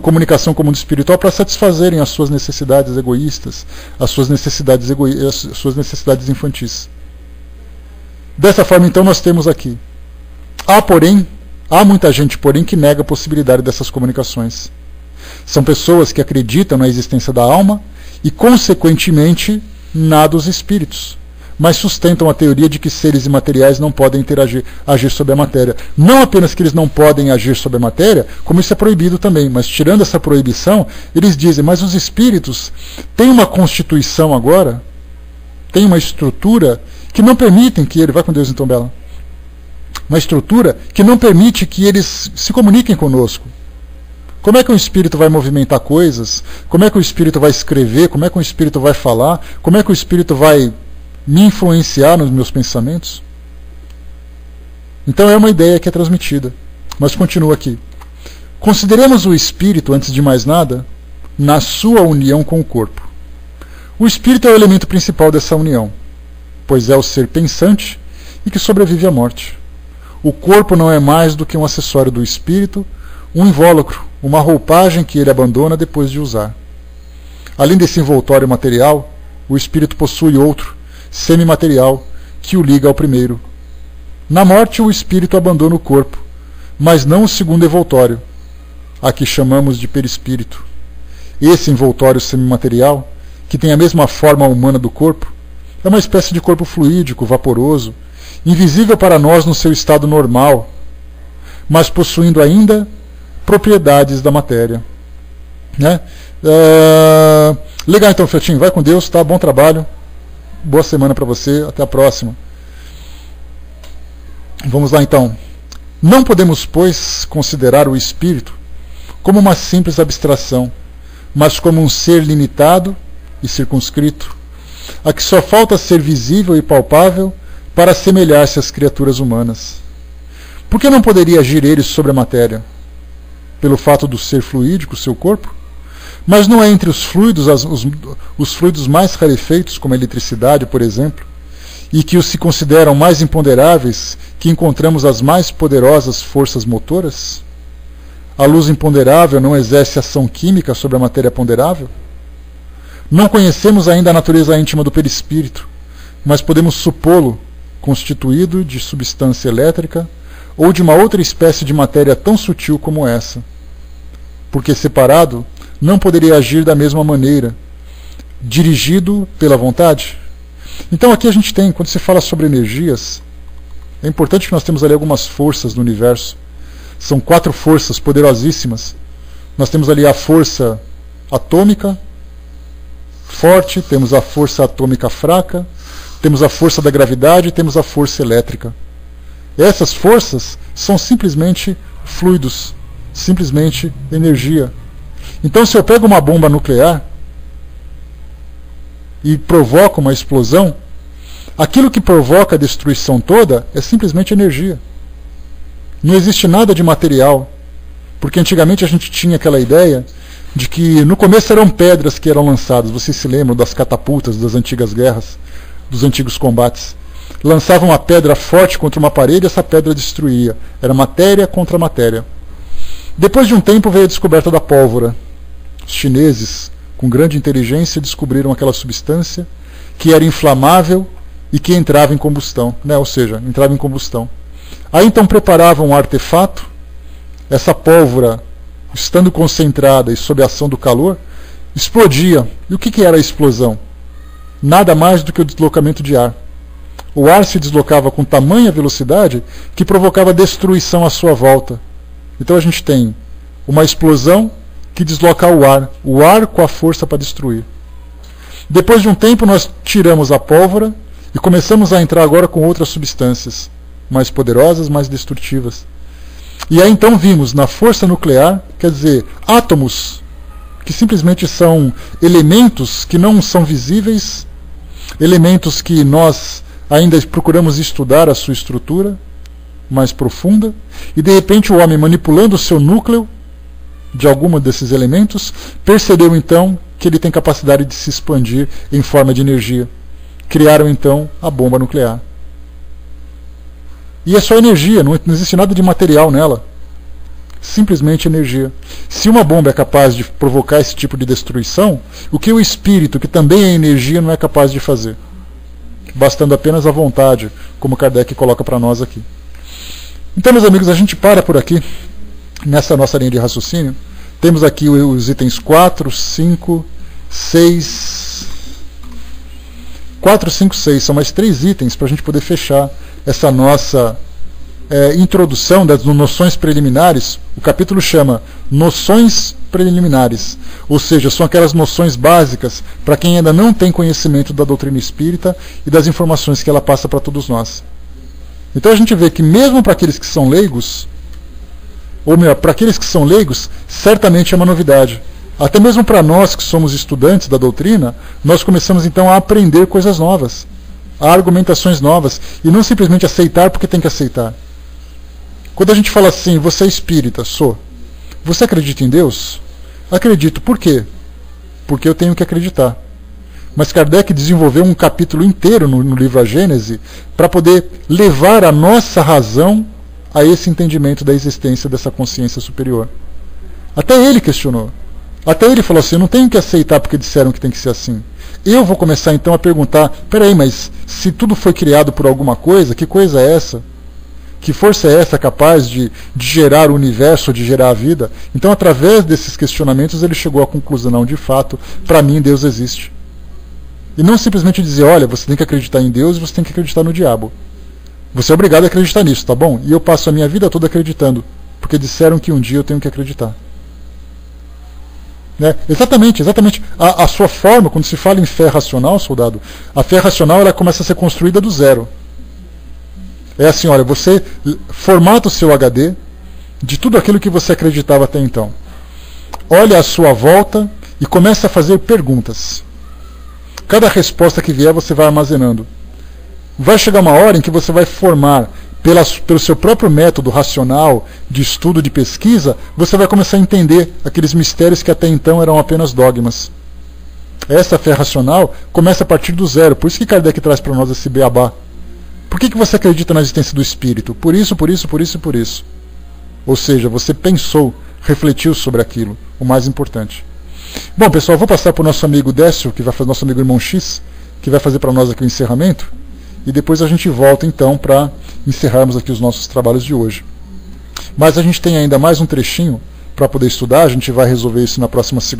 Speaker 1: comunicação com o mundo espiritual para satisfazerem as suas necessidades egoístas, as suas necessidades infantis. Dessa forma, então, nós temos aqui. Há muita gente, porém, que nega a possibilidade dessas comunicações. São pessoas que acreditam na existência da alma e, consequentemente, na dos espíritos, mas sustentam a teoria de que seres imateriais não podem agir sobre a matéria. Não apenas que eles não podem agir sobre a matéria, como isso é proibido também, mas tirando essa proibição, eles dizem, mas os espíritos têm uma constituição agora, têm uma estrutura que não permitem que ele... Vai com Deus então, Bela. Uma estrutura que não permite que eles se comuniquem conosco. Como é que um espírito vai movimentar coisas? Como é que o espírito vai escrever? Como é que o espírito vai falar? Como é que o espírito vai me influenciar nos meus pensamentos? Então é uma ideia que é transmitida. Mas continua aqui. Consideremos o espírito, antes de mais nada, na sua união com o corpo. O espírito é o elemento principal dessa união, pois é o ser pensante e que sobrevive à morte. O corpo não é mais do que um acessório do espírito, um invólucro, uma roupagem que ele abandona depois de usar. Além desse envoltório material, o espírito possui outro, semimaterial, que o liga ao primeiro. Na morte, o espírito abandona o corpo, mas não o segundo envoltório, a que chamamos de perispírito. Esse envoltório semimaterial, que tem a mesma forma humana do corpo, é uma espécie de corpo fluídico, vaporoso, invisível para nós no seu estado normal, mas possuindo ainda propriedades da matéria. Né? Legal então, Fiotinho, vai com Deus, tá? Bom trabalho, boa semana para você, até a próxima. Vamos lá então. Não podemos, pois, considerar o espírito como uma simples abstração, mas como um ser limitado e circunscrito, a que só falta ser visível e palpável para assemelhar-se às criaturas humanas. Por que não poderia agir ele sobre a matéria? Pelo fato do ser fluídico, seu corpo? Mas não é entre os fluidos, os fluidos mais rarefeitos, como a eletricidade, por exemplo, e que os se consideram mais imponderáveis, que encontramos as mais poderosas forças motoras? A luz imponderável não exerce ação química sobre a matéria ponderável? Não conhecemos ainda a natureza íntima do perispírito, mas podemos supô-lo constituído de substância elétrica ou de uma outra espécie de matéria tão sutil como essa. Porque separado, não poderia agir da mesma maneira, dirigido pela vontade. Então aqui a gente tem, quando se fala sobre energias, é importante que nós temos ali algumas forças no universo. São 4 forças poderosíssimas. Nós temos ali a força atômica forte, temos a força atômica fraca, temos a força da gravidade e temos a força elétrica. Essas forças são simplesmente fluidos, simplesmente energia. Então, se eu pego uma bomba nuclear e provoco uma explosão, aquilo que provoca a destruição toda é simplesmente energia. Não existe nada de material, porque antigamente a gente tinha aquela ideia de que no começo eram pedras que eram lançadas. Vocês se lembram das catapultas das antigas guerras, dos antigos combates? Lançavam uma pedra forte contra uma parede e essa pedra destruía. Era matéria contra matéria. Depois de um tempo veio a descoberta da pólvora. Os chineses, com grande inteligência, descobriram aquela substância que era inflamável e que entrava em combustão, né? Ou seja, entrava em combustão. Aí então preparavam um artefato, essa pólvora, estando concentrada e sob a ação do calor, explodia. E o que era a explosão? Nada mais do que o deslocamento de ar. O ar se deslocava com tamanha velocidade que provocava destruição à sua volta. Então a gente tem uma explosão que desloca o ar com a força para destruir. Depois de um tempo nós tiramos a pólvora e começamos a entrar agora com outras substâncias, mais poderosas, mais destrutivas. E aí então vimos na força nuclear, quer dizer, átomos, que simplesmente são elementos que não são visíveis, elementos que nós ainda procuramos estudar a sua estrutura mais profunda, e de repente o homem, manipulando o seu núcleo de algum desses elementos, percebeu então que ele tem capacidade de se expandir em forma de energia. Criaram então a bomba nuclear. E é só energia, não existe nada de material nela. Simplesmente energia. Se uma bomba é capaz de provocar esse tipo de destruição, o que o espírito, que também é energia, não é capaz de fazer? Bastando apenas a vontade, como Kardec coloca para nós aqui. Então, meus amigos, a gente para por aqui, nessa nossa linha de raciocínio. Temos aqui os itens 4, 5, 6... 4, 5, 6, são mais 3 itens para a gente poder fechar essa nossa introdução das noções preliminares. O capítulo chama Noções Preliminares, ou seja, são aquelas noções básicas para quem ainda não tem conhecimento da doutrina espírita e das informações que ela passa para todos nós. Então a gente vê que mesmo para aqueles que são leigos, ou melhor, para aqueles que são leigos, certamente é uma novidade. Até mesmo para nós que somos estudantes da doutrina, nós começamos então a aprender coisas novas, a argumentações novas, e não simplesmente aceitar porque tem que aceitar. Quando a gente fala assim, você é espírita, sou. Você acredita em Deus? Acredito. Por quê? Porque eu tenho que acreditar. Mas Kardec desenvolveu um capítulo inteiro no livro A Gênese para poder levar a nossa razão a esse entendimento da existência dessa consciência superior. Até ele questionou. Até ele falou assim, eu não tenho que aceitar porque disseram que tem que ser assim. Eu vou começar então a perguntar, peraí, mas se tudo foi criado por alguma coisa, que coisa é essa? Que força é essa capaz de gerar o universo, de gerar a vida? Então, através desses questionamentos, ele chegou à conclusão, não, de fato, para mim Deus existe. E não simplesmente dizer, olha, você tem que acreditar em Deus e você tem que acreditar no diabo. Você é obrigado a acreditar nisso, tá bom? E eu passo a minha vida toda acreditando, porque disseram que um dia eu tenho que acreditar. Né? Exatamente. A sua forma, quando se fala em fé racional, soldado, a fé racional ela começa a ser construída do zero. É assim, olha, você formata o seu HD de tudo aquilo que você acreditava até então. Olha à sua volta e começa a fazer perguntas. Cada resposta que vier você vai armazenando. Vai chegar uma hora em que você vai formar, pelo seu próprio método racional, de estudo, de pesquisa, você vai começar a entender aqueles mistérios que até então eram apenas dogmas. Essa fé racional começa a partir do zero. Por isso que Kardec traz para nós esse beabá. Por que você acredita na existência do espírito? Por isso, por isso, por isso e por isso. Ou seja, você pensou, refletiu sobre aquilo, o mais importante. Bom, pessoal, vou passar para o nosso amigo Décio, que vai fazer, nosso amigo Irmão X, que vai fazer para nós aqui o encerramento, e depois a gente volta então para encerrarmos aqui os nossos trabalhos de hoje. Mas a gente tem ainda mais um trechinho para poder estudar, a gente vai resolver isso na próxima segunda.